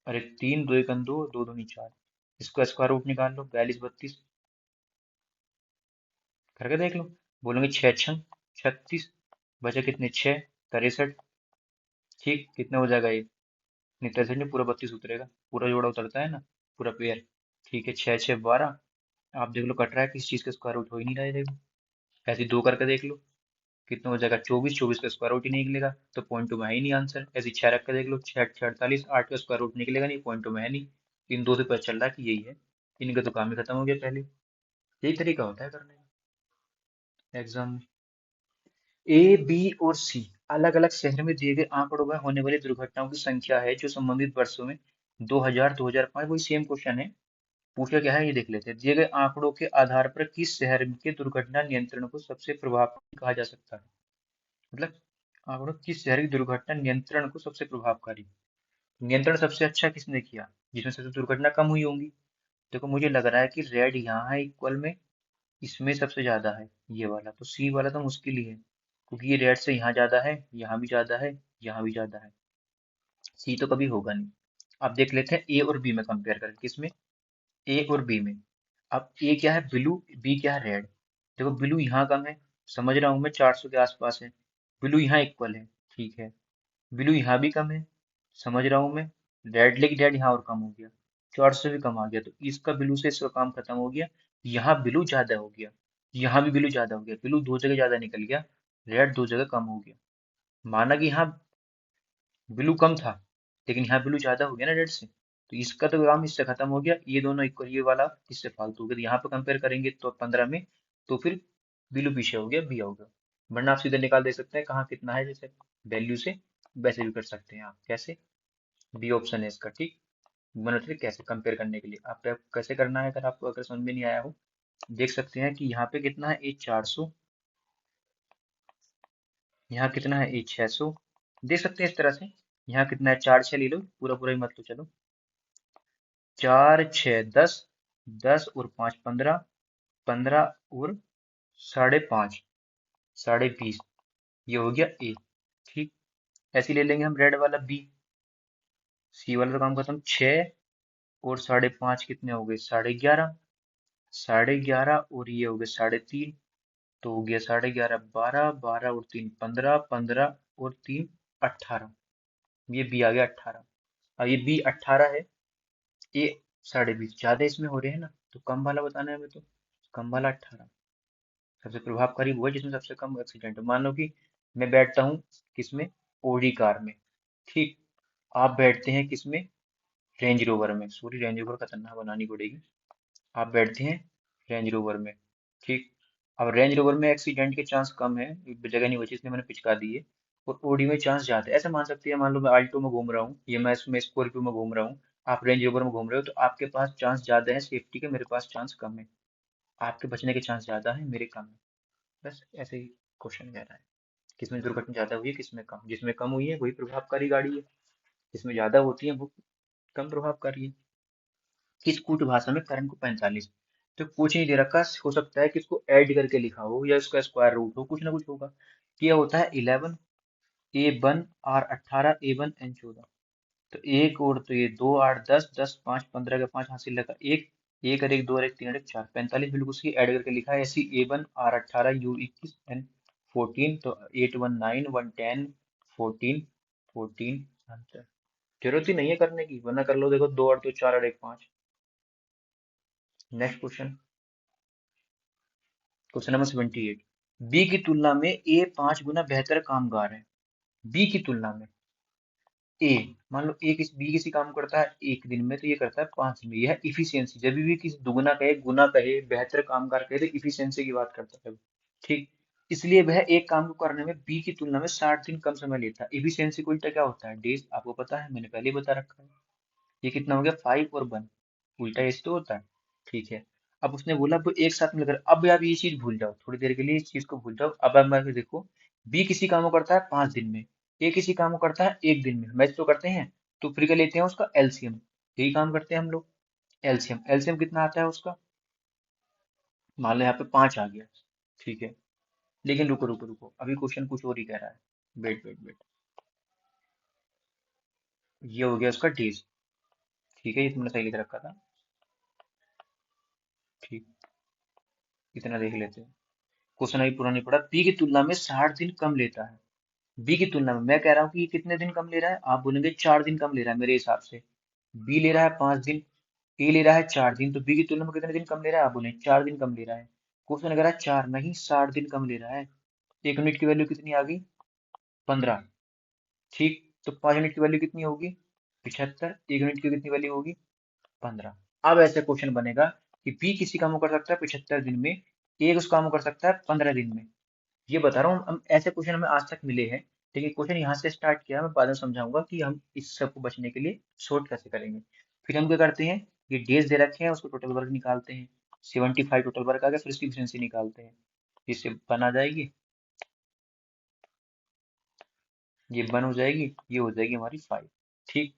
अरे 3, 2 × 2, 2 दूनी 4, इसको स्क्वायर रूट निकाल लो 42 32, करके देख लो। बोलोगे 6 छंग 36, बचे कितने 6 63, ठीक कितना हो जाएगा ये, नहीं 63 नहीं, पूरा 32 उतरेगा, पूरा जोड़ा उतरता है ना, पूरा पेयर। ठीक है, 6 6 12, आप देख लो कट रहा है, किस चीज का स्क्वायर रूट हो ही नहीं रहा है, देखो ऐसे ही दो करके देख लो, कितना हो जाएगा 24, 24 का स्क्वायर रूट ही नहीं निकलेगा तो पॉइंट टू में है ही नहीं आंसर। ऐसे 6 रख के देख लो, 6 6 48, 8 का स्क्वायर रूट निकलेगा नहीं, पॉइंट टू में है नहीं। इन दो से पता चल रहा है कि यही है, इनका तो काम ही खत्म हो गया पहले। यही तरीका होता है करने का एग्जाम में। ए बी और सी अलग अलग शहर में दिए गए आंकड़ों में होने वाली दुर्घटनाओं की संख्या है जो संबंधित वर्षों में 2000 2005, वही सेम क्वेश्चन है। पूछा क्या है ये देख लेते हैं, दिए गए आंकड़ों के आधार पर किस शहर के दुर्घटना नियंत्रण को सबसे प्रभावी कहा जा सकता है। मतलब आंकड़ों किस शहर की दुर्घटना नियंत्रण को सबसे प्रभावकारी, नियंत्रण सबसे अच्छा किसने किया, जिसमें सबसे दुर्घटना कम हुई होंगी। देखो मुझे लग रहा है कि रेड यहाँ है इक्वल में, इसमें सबसे ज्यादा है ये वाला, तो सी वाला तो मुश्किल ही है, क्योंकि ये रेड से यहाँ ज्यादा है, यहाँ भी ज्यादा है, यहाँ भी ज्यादा है, सी तो कभी होगा नहीं। अब देख लेते हैं ए और बी में कंपेयर करके, किसमें, ए और बी में। अब ए क्या है ब्लू, बी क्या है रेड। देखो ब्लू यहाँ कम है, समझ रहा हूँ मैं 400 के आसपास है, ब्लू यहाँ इक्वल है, ठीक है, ब्लू यहाँ भी कम है, समझ रहा हूँ मैं, रेड लेकिन रेड यहाँ और कम हो गया, 400 भी कम आ गया, तो इसका ब्लू से इसका काम खत्म हो गया। यहाँ ब्लू ज्यादा हो गया, यहाँ भी ब्लू ज्यादा हो गया, ब्लू दो जगह ज्यादा निकल गया, रेड दो जगह कम हो गया। माना कि यहाँ ब्लू कम था, लेकिन यहाँ ब्लू ज्यादा हो गया ना रेड से, तो इसका तो काम इससे खत्म हो गया, ये दोनों इक्वल, ये वाला इससे फालतू हो गया, तो यहाँ पे कंपेयर करेंगे तो 15 में, तो फिर ब्लू पीछे हो गया, बी हो गया। वरना आप सीधे निकाल दे सकते हैं कहाँ कितना है, जैसे वैल्यू से वैसे भी कर सकते हैं आप, कैसे, बी ऑप्शन है इसका। ठीक, मैंने फिर कैसे कंपेयर करने के लिए आप कैसे करना है, अगर आपको अगर समझ में नहीं आया हो, देख सकते हैं कि यहाँ पे कितना है ए 400, यहाँ कितना है ए 600, देख सकते हैं इस तरह से। यहाँ कितना है 4 6 ले लो, पूरा पूरा ही मत लो, चलो 4 6 10, 10 और 5 15, 15 और 5.5, 20.5, ये हो गया ए। ठीक, ऐसे ही ले लेंगे हम रेड वाला बी, सी वाला तो काम खत्म, 6 और 5.5 कितने हो गए 11.5, 11.5 और ये हो गए 3.5, तो हो गया 11.5 12, 12 और 3 15, 15 और 3 18, ये बी आ गया 18। अब ये बी 18 है, ये 20.5 ज्यादा इसमें हो रहे हैं ना, तो कम वाला बताना है हमें, तो कम वाला 18 सबसे प्रभावकारी वो है जिसमें सबसे कम एक्सीडेंट हो। मान लो कि मैं बैठता हूँ किसमें, ओडी कार में, ठीक, आप बैठते हैं किसमें, रेंज रोवर में, सॉरी रेंज रोवर खतरनाक बनानी पड़ेगी, आप बैठते हैं रेंज रोवर में, ठीक। अब रेंज रोवर में एक्सीडेंट के चांस कम है, जगह नहीं बची इसलिए मैंने पिचका दी है, और ओडी में चांस ज्यादा है। ऐसे मान सकते हैं, मान लो मैं आल्टो में घूम रहा हूँ, या मैं इसमें स्कॉर्पियो में घूम रहा हूँ, आप रेंज रोवर में घूम रहे हो, तो आपके पास चांस ज्यादा है सेफ्टी के, मेरे पास चांस कम है, आपके बचने के चांस ज्यादा है, मेरे कम है। बस ऐसे ही क्वेश्चन कह रहा है, किसमें दुर्घटना ज्यादा हुई है, किसमें कम, जिसमें कम हुई है वही प्रभावकारी गाड़ी है, जिसमें ज्यादा होती है वो कम प्रभावकारी है। किस कूट भाषा में करण को 45, तो कुछ नहीं दे रखा, हो सकता है कि इसको ऐड करके लिखा हो या इसका स्क्वायर रूट हो, कुछ ना कुछ होगा। क्या होता है 11 A1 R18 A1 N14, तो एक और, तो ये 2 8 10 10 5 15 का 5 हासिल लगा, एक, एक और एक, दो और एक, तीन और एक, चार, 45 बिल्कुल उसकी ऐड करके लिखा है। ऐसी A1 R18 U21 N14, तो 8 1 9 1 10 14 14 आंसर। जरूरत ही नहीं है करने की, वरना कर लो, देखो 2 और 2 4 और 1 5। Next question, question number 78। B की तुलना में ए 5 गुना बेहतर कामगार है, बी की तुलना में ए, मान लो ए बी किसी काम करता है 1 दिन में, तो ये करता है 5 दिन में, यह है इफिशियंसी। जब भी किसी दुगना कहे, गुना कहे, बेहतर कामगार कहे, तो इफिशियंसी की बात करता है, ठीक। इसलिए वह एक काम को करने में बी की तुलना में 60 दिन कम समय लेता है। इफिशियंसी को उल्टा क्या होता है, डेज, आपको पता है, मैंने पहले ही बता रखा है। ये कितना हो गया, 5 और 1, उल्टा एज तो होता है, ठीक है। अब उसने बोला वो एक साथ मिलकर, अब आप ये चीज भूल जाओ, थोड़ी देर के लिए इस चीज को भूल जाओ। अब आप मैं देखो, बी किसी काम को करता है 5 दिन में, ए किसी काम को करता है 1 दिन में, मैच तो करते हैं, तो फिर क्या लेते हैं उसका एलसीएम, यही काम करते हैं हम लोग। एलसीएम, एलसीएम कितना आता है उसका, मान लो यहाँ पे 5 आ गया, ठीक है। लेकिन रुको रुको रुको, अभी क्वेश्चन कुछ और ही कह रहा है, वेट वेट वेट, ये हो गया उसका डेज, ठीक है, ये तुमने सही लिख रखा था, ठीक। इतना देख लेते हैं, क्वेश्चन अभी पूरा नहीं पड़ा। बी की तुलना में 60 दिन कम लेता है, बी की तुलना में, मैं कह रहा हूँ कि ये कितने दिन कम ले रहा है, आप बोलेंगे 4 दिन कम ले रहा है मेरे हिसाब से। बी ले रहा है 5 दिन, ए ले रहा है 4 दिन, तो बी की तुलना में कितने दिन कम ले रहा है, आप बोले 4 दिन कम ले रहा है। क्वेश्चन अगर है चार नहीं, 60 दिन कम ले रहा है। 1 मिनट की वैल्यू कितनी आ गई, 15, ठीक। तो 5 मिनट की वैल्यू कितनी होगी, 75, 1 मिनट की कितनी वैल्यू होगी, 15। अब ऐसे क्वेश्चन बनेगा कि बी किसी काम को कर सकता है 75 दिन में, ए उस काम को कर सकता है 15 दिन में। ये बता रहा हूँ, हम ऐसे क्वेश्चन हमें आज तक मिले हैं, लेकिन क्वेश्चन यहाँ से स्टार्ट किया, मैं बाद में समझाऊंगा कि हम इस सब को बचने के लिए शॉर्ट कैसे करेंगे। फिर हम क्या करते हैं, ये डेज दे रखे हैं, उसको टोटल वर्क निकालते हैं, 75 टोटल वर्क आ गया, फिर इसकी एफिशिएंसी निकालते हैं, इससे बन आ जाएगी, ये बन हो जाएगी, ये हो जाएगी हमारी 5, ठीक।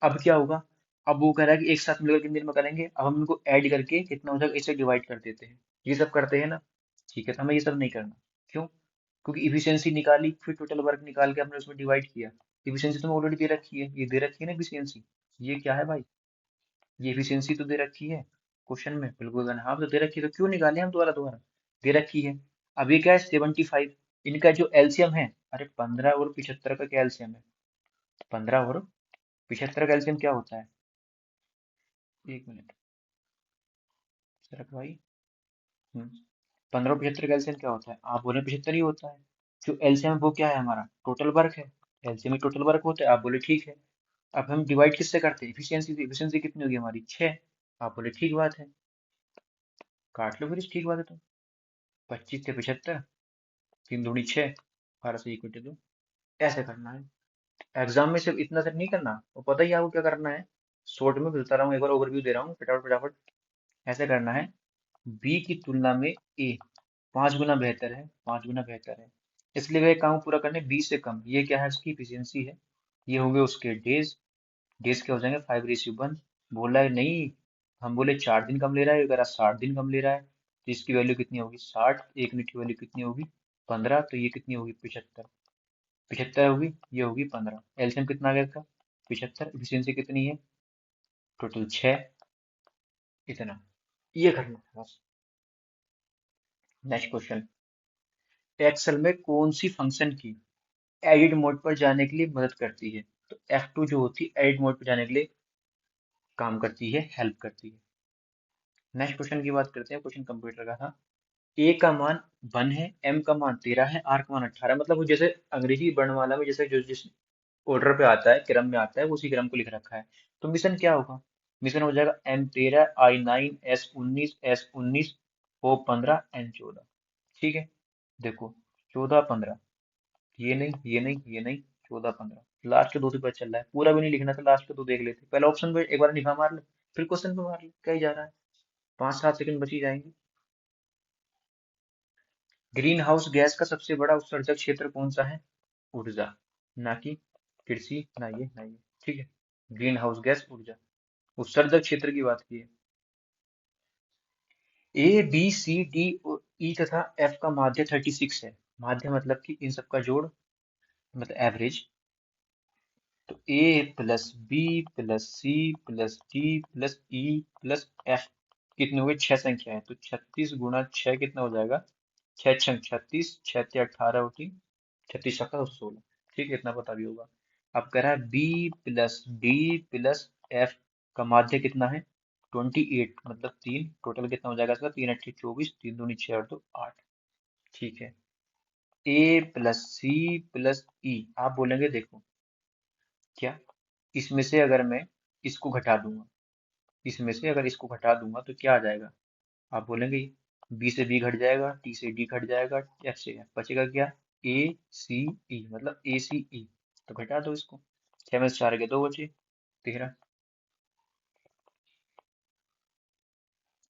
अब क्या होगा, अब वो कह रहा है कि एक साथ मिलकर कितने दिन में करेंगे, अब हम इनको ऐड करके कितना हो जाएगा, इसे डिवाइड कर देते हैं, ये सब करते हैं ना, ठीक है। तो हमें ये सब नहीं करना, क्यों, क्योंकि इफिशियंसी निकाली, फिर टोटल वर्क निकाल के हमने उसमें डिवाइड किया। इफिशियंसी तो ऑलरेडी दे रखी है, ये दे रखी है ना इफिशियंसी, ये क्या है भाई, ये इफिशियंसी तो दे रखी है क्वेश्चन में, बिल्कुल अगर हाँ तो दे रखी है, तो क्यों निकाले हम दोबारा दोबारा, दे रखी है। अब ये क्या है 75, इनका जो एलसीएम है, अरे 15 और 75 का क्या एलसीएम है, 15 और 75 का एलसीएम क्या होता है, 1 मिनट सरक भाई, 15 और 75 का एलसीएम क्या होता है, आप बोले 75 ही होता है। जो एलसीएम वो क्या है हमारा, टोटल वर्क है, एलसीएम में टोटल वर्क होता है, आप बोले ठीक है। अब हम डिवाइड किससे करते हैं, इफिशियंसी से, इफिशियंसी कितनी होगी हमारी 6, आप बोले ठीक बात है, काट लो फिर, ठीक बात है। तो 25 से 75, 3 दूनी 6, 12 से 2, ऐसे करना है। एग्जाम में सिर्फ इतना सिर्फ नहीं करना, वो पता ही है आपको क्या करना है, शॉर्ट में बता रहा हूँ, एक बार ओवरव्यू दे रहा हूँ, फटाफट फटाफट। ऐसे करना है, बी की तुलना में ए 5 गुना बेहतर है, 5 गुना बेहतर है, इसलिए वह काम पूरा करने बी से कम, ये क्या है उसकी इफिशियंसी है। ये हो गए उसके डेज, डेज क्या हो जाएंगे 5/1, बोला है नहीं, हम बोले 4 दिन कम ले रहा है, अगर 60 दिन कम ले रहा है, तो इसकी वैल्यू कितनी होगी 60, 1 मिनट की वैल्यू कितनी होगी 15, तो ये कितनी होगी 75, 75 होगी, ये होगी 15, एलसीएम कितना आ गया इसका 75, इफिशियंसी कितनी है टोटल 6, इतना, ये करना है बस। नेक्स्ट क्वेश्चन, एक्सेल में कौन सी फंक्शन की एडिट मोड पर जाने के लिए मदद करती है, तो F2 जो होती है एडिट मोड पे जाने के लिए काम करती है, हेल्प करती है। नेक्स्ट क्वेश्चन की बात करते हैं। क्वेश्चन कंप्यूटर का था। ए का मान 1 है, एम का मान 13 है, आर का मान 18। मतलब वो जैसे अंग्रेजी वर्णमाला में जैसे जो जिस ऑर्डर पे आता है, क्रम में आता है, वो उसी क्रम को लिख रखा है। तो मिशन क्या होगा? मिशन हो जाएगा M13, I9, S19, S19, O15, N14। ठीक है, देखो 14 15, ये नहीं ये नहीं ये नहीं, 14 15, लास्ट के दो से पता चल रहा है। पूरा भी नहीं लिखना था, लास्ट के दो देख लेते। पहले ऑप्शन पे एक बार निगाह मार ले, फिर क्वेश्चन पे मार ले, क्या ही जा रहा है। 5-7 सेकंड बची जाएंगे। ग्रीन हाउस गैस का सबसे बड़ा उत्सर्जक क्षेत्र कौन सा है? ऊर्जा, ना कि कृषि, ना ये। ठीक है, ग्रीन हाउस गैस ऊर्जा, उत्सर्जक क्षेत्र की बात की है। ए बी सी डी और ई तथा एफ का माध्य 36 है। माध्य मतलब कि इन सबका जोड़, मतलब एवरेज। तो A plus B plus C plus D plus E plus F कितने हुए? 6 संख्या है, तो 36 गुणा 6 कितना हो जाएगा? 6 6 36, 6 18 होती, 36 7 16। ठीक है, इतना पता भी होगा। अब कह रहा है B plus D plus F का माध्य कितना है? 28, मतलब 3। टोटल कितना हो जाएगा इसका? 3 8 24, 3 दूनी 6 और 2 8। ठीक है, ए प्लस सी प्लस ई। आप बोलेंगे देखो क्या, इसमें से अगर मैं इसको घटा दूंगा, इसमें से अगर इसको घटा दूंगा तो क्या आ जाएगा? आप बोलेंगे बी से बी घट जाएगा, टी से डी घट जाएगा, एफ से एफ बचेगा क्या? ए सी ई, मतलब ए सी ई। तो घटा दो इसको। 6 में से 4 के 2 बचे, 13।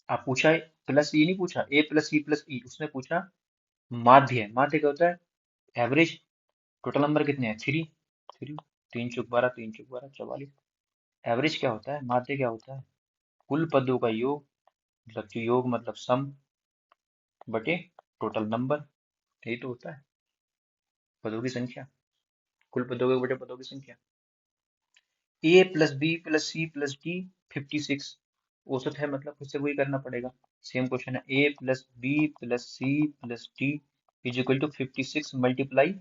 आप पूछा है प्लस ई नहीं पूछा, ए प्लस सी प्लस ई, उसने पूछा माध्य। माध्य क्या होता है? एवरेज। टोटल नंबर कितने हैं? 3 3, 3 चौक 12, 3 चौक 12, 44। एवरेज क्या होता है? माध्य क्या होता है? कुल पदों का योग, मतलब जो योग मतलब सम बटे टोटल नंबर, यही तो होता है पदों की संख्या। कुल पदों के बटे पदों की संख्या। A plus B plus C plus D 56 औसत है, मतलब फिर से वही करना पड़ेगा। सेम क्वेश्चन है, A plus B plus C plus D is equal to 56 multiply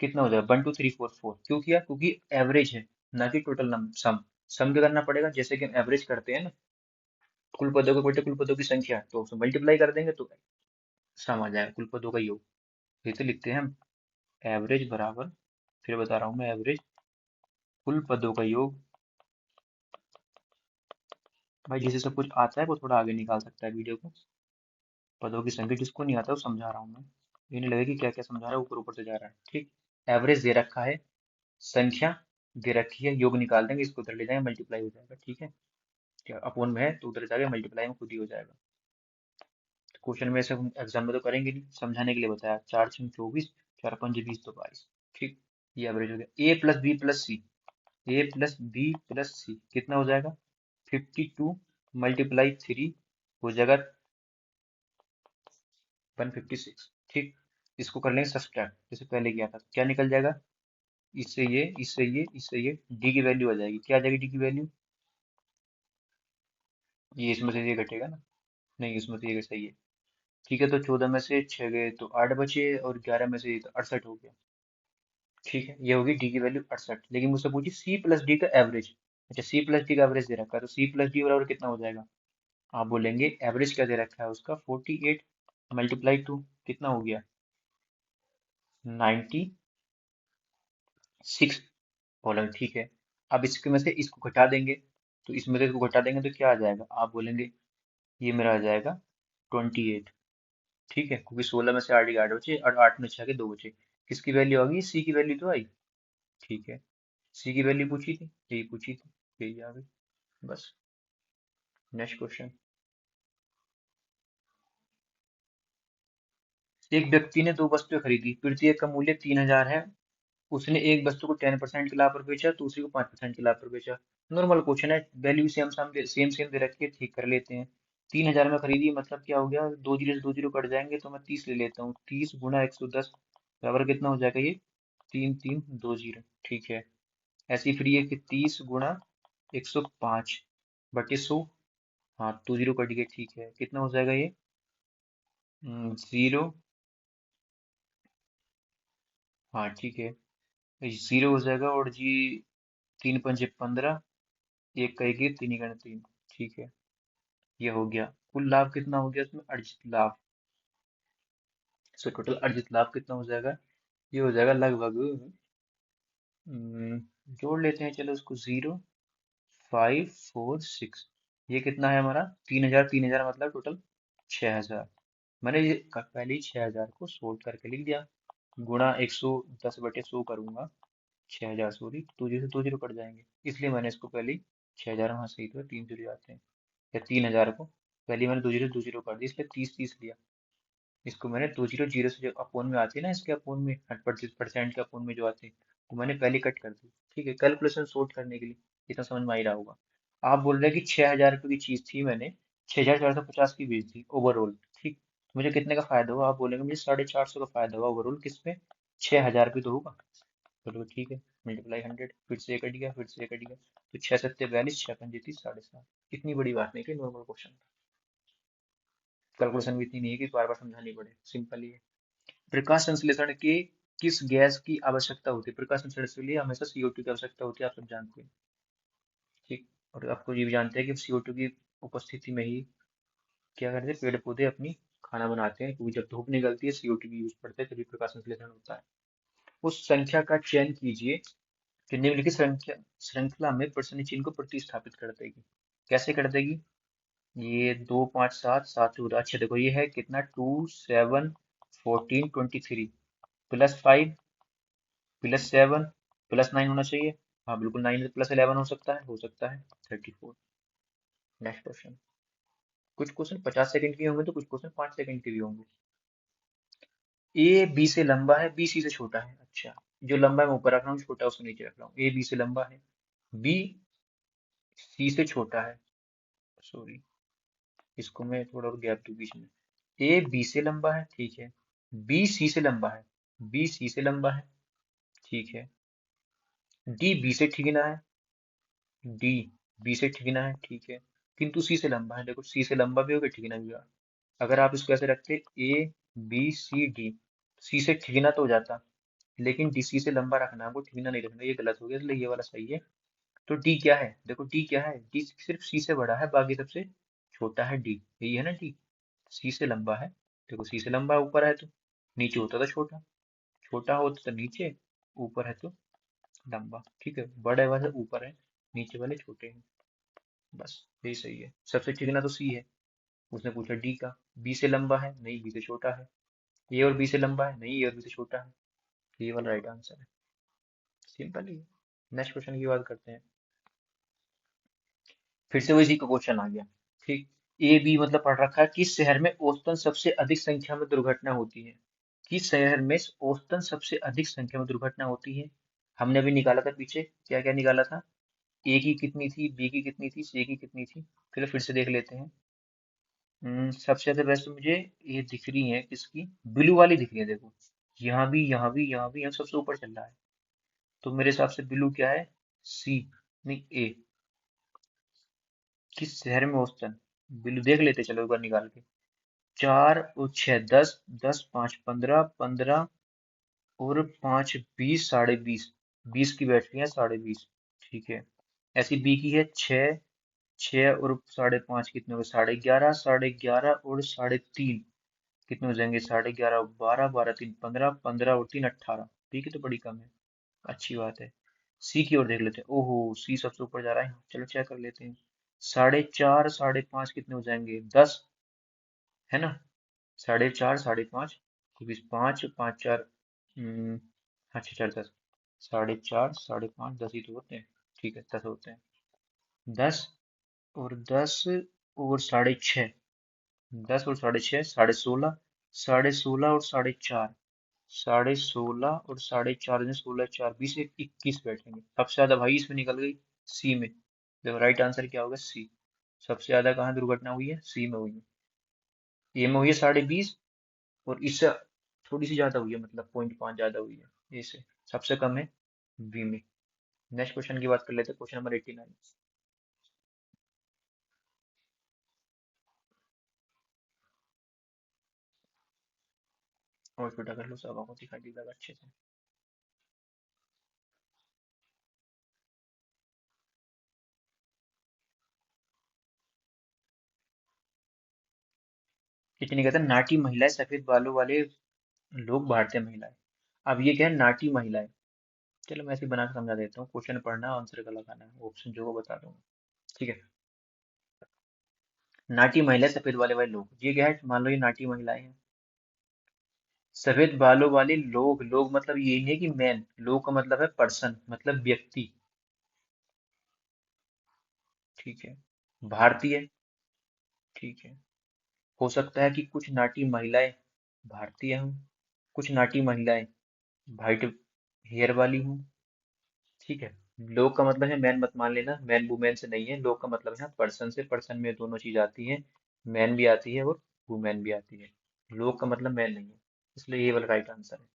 कितना हो जाएगा? 1 2 3 4 4। क्यों किया? क्योंकि एवरेज है, ना कि टोटल नंबर। सम, सम क्या करना पड़ेगा? जैसे कि हम एवरेज करते हैं ना, कुल पदों के बटे कुल पदों की संख्या, तो उसमें मल्टीप्लाई कर देंगे तो सम आ जाएगा, कुल पदों का योग। ये तो लिखते हैं हम, एवरेज बराबर, फिर बता रहा हूँ मैं, एवरेज कुल पदों का योग। भाई जिसे सब कुछ आता है वो थोड़ा आगे निकाल सकता है वीडियो को। पदों की संख्या जिसको नहीं आता वो समझा रहा हूँ मैं, ये नहीं लगे कि क्या क्या समझा रहा है, ऊपर ऊपर से जा रहा है। ठीक, एवरेज दे रखा है, संख्या दे रखी है, योग निकाल देंगे, इसको उधर ले जाएंगे, मल्टीप्लाई हो जाएगा। ठीक है, क्या अपोन में है तो उधर जाके मल्टीप्लाई में खुद ही हो जाएगा। क्वेश्चन में से हम एग्जाम में तो करेंगे नहीं, समझाने के लिए बताया। 4 6 24, 4 5 20 तो 22। ठीक, ये एवरेज हो गया। ए प्लस बी प्लस सी, ए प्लस बी प्लस सी कितना हो जाएगा? 52 मल्टीप्लाई 3 हो जाएगा 156। ठीक, इसको कर लेंगे सब्सट्रैक्ट, जैसे पहले किया था। क्या निकल जाएगा? इससे ये, इससे ये, इससे ये, डी की वैल्यू आ जाएगी। क्या आ जाएगी डी की वैल्यू? ये इसमें से ये घटेगा ना, नहीं इसमें से ये सही है। ठीक है, तो 14 में से 6 गए तो 8 बचे, और 11 में से ये तो 68 हो गया। ठीक है, ये होगी डी की वैल्यू 68। लेकिन मुझसे पूछी सी प्लस डी का एवरेज। अच्छा, सी प्लस डी का एवरेज दे रखा है, तो सी प्लस डी बराबर कितना हो जाएगा? आप बोलेंगे एवरेज क्या दे रखा है उसका? 48 मल्टीप्लाई 2 कितना हो गया? 96। बोलेंगे ठीक है। अब इसके में से इसको घटा देंगे, तो इसमें से इसको घटा देंगे तो क्या आ जाएगा? आप बोलेंगे ये मेरा आ जाएगा 28। ठीक है, क्योंकि 16 में से 8 ही 8 बचे, और 8 में 6 के 2 बचे। किसकी वैल्यू आ गई? सी की वैल्यू तो आई। ठीक है, सी की वैल्यू पूछी थी, यही पूछी थी, यही आ गई। बस, नेक्स्ट क्वेश्चन। एक व्यक्ति ने दो वस्तुएं खरीदी, प्रत्येक का मूल्य 3000 है। उसने एक वस्तु को 10% के लाभ पर बेचा, दूसरी को 5% के लाभ पर बेचा। नॉर्मल क्वेश्चन है, वैल्यू सेम सेम सेम दे रखी है, ठीक कर लेते हैं। 3000 में खरीदी, मतलब क्या हो गया? दो जीरो से दो जीरो कट जाएंगे, तो मैं 30 ले लेता हूँ। 30 गुना 110 बराबर कितना हो जाएगा? ये 3320। ठीक है, ऐसी फ्री है कि 30 गुना 105 बटे 100। हाँ, 20 कट गए। ठीक है, कितना हो जाएगा ये? 0। हाँ ठीक है, 0 हो जाएगा, और जी तीन पंजे 15, एक का एक, ये तीन का तीन। ठीक है, ये हो गया। कुल लाभ कितना हो गया इसमें, अर्जित लाभ। सो टोटल अर्जित लाभ कितना हो जाएगा, ये हो जाएगा लगभग, जोड़ लेते हैं चलो उसको, 0546। ये कितना है हमारा, 3000, 3000 मतलब टोटल 6000। मैंने ये पहले ही 6000 को सोल्व करके लिख दिया, गुणा 110/100 करूंगा। 6000, सॉरी, 2 जीरो से 2 जीरो कट जाएंगे, इसलिए मैंने इसको पहले ही 6000, वहां सही तो 3 जीरो जाते हैं, या 3000 को पहले मैंने 2 जीरो कर दिया, इसलिए 30 30 लिया। इसको मैंने 2 जीरो 0 से जो अपोन में आती है ना, इसके अपोन में 100% के अपोन में जो आती है, वो मैंने पहले कट कर दी। ठीक है, कैलकुलेशन सॉर्ट करने के लिए इतना समझ में आ ही रहा होगा। आप बोल रहे हैं कि 6000 रुपये की चीज थी, मैंने 6450 की बेच दी ओवरऑल। ठीक, तो मुझे कितने का फायदा हुआ, आप बोलेंगे मुझे 450 का फायदा हुआ ओवरऑल, किसमें, 6000 रुपये तो होगा। चलो ठीक है, मल्टीप्लाई 100, फिर से ये कट गया, फिर से ये कट गया, तो 6 7 42, 6 5 30, 7.5। इतनी बड़ी बात नहीं कि नॉर्मल क्वेश्चन, कैलकुलेशन भी इतनी नहीं है कि बार बार समझानी पड़े, सिंपल ही है। प्रकाश संश्लेषण के किस गैस की आवश्यकता होती है, प्रकाश संश्लेषण के लिए हमेशा CO2 की आवश्यकता होती है, आप सब जानते हैं। ठीक, और आपको ये भी जानते हैं कि CO2 की उपस्थिति में ही क्या करते हैं, पेड़ पौधे अपनी खाना बनाते हैं, क्योंकि जब धूप निकलती है CO2 की यूज पड़ता है, तभी प्रकाश संश्लेषण होता है। उस संख्या का चयन कीजिए कि निम्नलिखित श्रृंखला में प्रश्न चिन्ह को प्रतिस्थापित कर देगी। कैसे कर देगी, ये 2 5 7 7 अच्छा देखो, ये है कितना, 2 7 14 23, +5 +7 +9 होना चाहिए। हाँ बिल्कुल, 9 +11 हो सकता है, हो सकता है 34। Next question. कुछ क्वेश्चन 50 सेकंड के होंगे, तो कुछ क्वेश्चन 5 सेकंड के भी होंगे। ए बी से लंबा है, बी सी से छोटा है। अच्छा, जो लंबा है मैं ऊपर रख रहा हूँ, छोटा उसको नीचे रख रहा हूँ। ए बी से लंबा है, बी सी से छोटा है, सॉरी, इसको मैं थोड़ा और गैप दूं बीच में। ए बी से लंबा है, ठीक है, बी सी से लंबा है, बी सी से लंबा है, ठीक है, डी बी से ठिकना है, डी बी से ठिकना है, ठीक है, किंतु सी से लंबा है। देखो, सी से लंबा भी होगा, ठिकना भी होगा। अगर आप इसको ऐसे रखते, ए बी सी डी, सी से ठिकना तो हो जाता, लेकिन डी सी से लंबा रखना है, हमको ठिकना नहीं रखना, ये गलत हो गया, इसलिए ये वाला सही है। तो डी क्या है, देखो डी क्या है, डी सिर्फ सी से बड़ा है, बाकी सबसे छोटा है डी, यही है ना डी। सी से लंबा है, देखो सी से लंबा ऊपर है तो नीचे होता तो छोटा, छोटा होता तो नीचे, ऊपर है तो लंबा। ठीक है, बड़े वाले ऊपर है, नीचे वाले छोटे हैं, बस यही सही है। सबसे चिकना तो सी है, उसने पूछा डी का। बी से लंबा है, नहीं बी से छोटा है। ए और बी से लंबा है, नहीं ए और बी से छोटा है। ये वाला राइट आंसर है, सिंपल ही है। नेक्स्ट क्वेश्चन की बात करते हैं। फिर से वही का क्वेश्चन आ गया। ठीक, ए बी मतलब पढ़ रखा है, किस शहर में औसतन सबसे अधिक संख्या में दुर्घटना होती है। किस शहर में औसतन सबसे अधिक संख्या में दुर्घटना होती है। हमने अभी निकाला था पीछे, क्या क्या निकाला था, ए की कितनी थी, बी की कितनी थी, सी की कितनी थी। चलो फिर से देख लेते हैं। सबसे ज्यादा वैसे मुझे ये दिख रही है, किसकी, ब्लू वाली दिख रही है, देखो, यहाँ भी, यहाँ भी, यहाँ भी, यहाँ सबसे ऊपर चल रहा है। तो मेरे हिसाब से ब्लू क्या है, सी, नहीं ए। किस शहर में औसतन, बिल्लू देख लेते, चलो एक बार निकाल के। 4 और 6 10, 10 5 15, 15 और 5 20, 20.5, 20 की बैटरी है, 20.5। ठीक है, ऐसी बी की है 6, 6 और 5.5 कितने हो गए, 11.5, 11.5 और 3.5 कितने हो जाएंगे, 11.5, 12, 12 3 15, 15 और 3 18। बी की तो बड़ी कम है, अच्छी बात है। सी की ओर देख लेते हैं, ओहो सी सबसे ऊपर जा रहा है, चलो चेक कर लेते हैं। 4.5, 5.5 कितने हो जाएंगे, 10, है ना, 4.5, 5.5, 5, 5 4, अच्छा 4 10, 4.5, 5.5, 10 ही तो होते हैं। ठीक है, 10 होते हैं। 10 और 10 और 6.5, 10 और 6.5, 16.5, 16.5 और 4.5, 16.5 और 4.5 में 16 4 20, 21 बैठेंगे। सबसे ज्यादा भाई इसमें निकल गई, सी में। देखो राइट आंसर क्या होगा, सी। सबसे ज्यादा कहाँ दुर्घटना हुई है, सी में हुई है। ए में हुई है 20.5, और इससे थोड़ी सी ज्यादा हुई है, मतलब 0.5 ज्यादा हुई है, ए से। सबसे कम है बी में। नेक्स्ट क्वेश्चन की बात कर लेते हैं, क्वेश्चन नंबर 89। और छोटा कर लो, सब आपको दिखाई देगा अच्छे से। कितनी कहते हैं नाटी महिलाएं, सफेद बालों वाले लोग, भारतीय महिलाएं। अब ये क्या है, नाटी महिलाएं। चलो मैं ऐसे ही बना के समझा देता हूँ, क्वेश्चन पढ़ना आंसर का लगाना है, ऑप्शन जो वो बता दूंगा। ठीक है। नाटी महिला सफेद बालों वाले लोग, ये क्या है, मान लो ये नाटी महिलाएं हैं। सफेद बालों वाले लोग, लोग मतलब ये नहीं है कि मैन, लोग का मतलब है पर्सन, मतलब व्यक्ति। ठीक है। भारतीय। ठीक है। हो सकता है कि कुछ नाटी महिलाएं भारतीय हों, कुछ नाटी महिलाएं वाइट हेयर वाली हूँ। ठीक है। लोग का मतलब है मैन, मत मान लेना, मैन वुमेन से नहीं है, लोग का मतलब है पर्सन से, पर्सन में दोनों चीज आती है, मैन भी आती है और वुमेन भी आती है। लोग का मतलब मैन नहीं है, इसलिए ये वाला राइट आंसर है।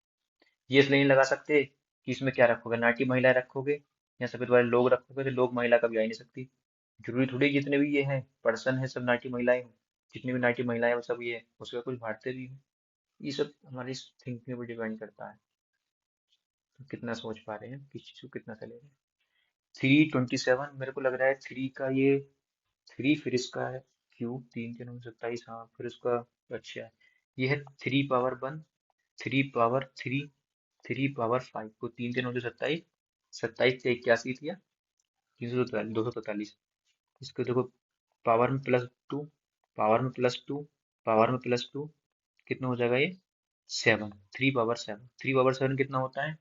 ये इसलिए नहीं लगा सकते कि इसमें क्या रखोगे, नाटी महिला रखोगे या सफेद वाले लोग रखोगे, तो लोग महिला कभी आ ही नहीं सकती। जरूरी थोड़ी जितने भी ये हैं पर्सन है सब नाटी महिलाएं हो, जितनी भी नाटी महिलाएं वो सब ये है, उसका कुछ भारतीय भी हो। ये सब हमारी थिंकिंग पर डिपेंड करता है, तो कितना सोच पा रहे हैं, किस चीज को कितना चलेगा। 327 मेरे को लग रहा है, थ्री का ये, थ्री फिर इसका है क्यूब, तीन तीन 27, हाँ फिर उसका। अच्छा, ये है 3 पावर 1, 3 पावर 3, 3 पावर 5 को तीन तीन 27, 27 से 81 किया, 343, 243। इसको देखो, पावर में +2, पावर में +2, पावर में +2, कितना हो जाएगा ये, 7, 3 पावर 7, 3 पावर 7 कितना होता है,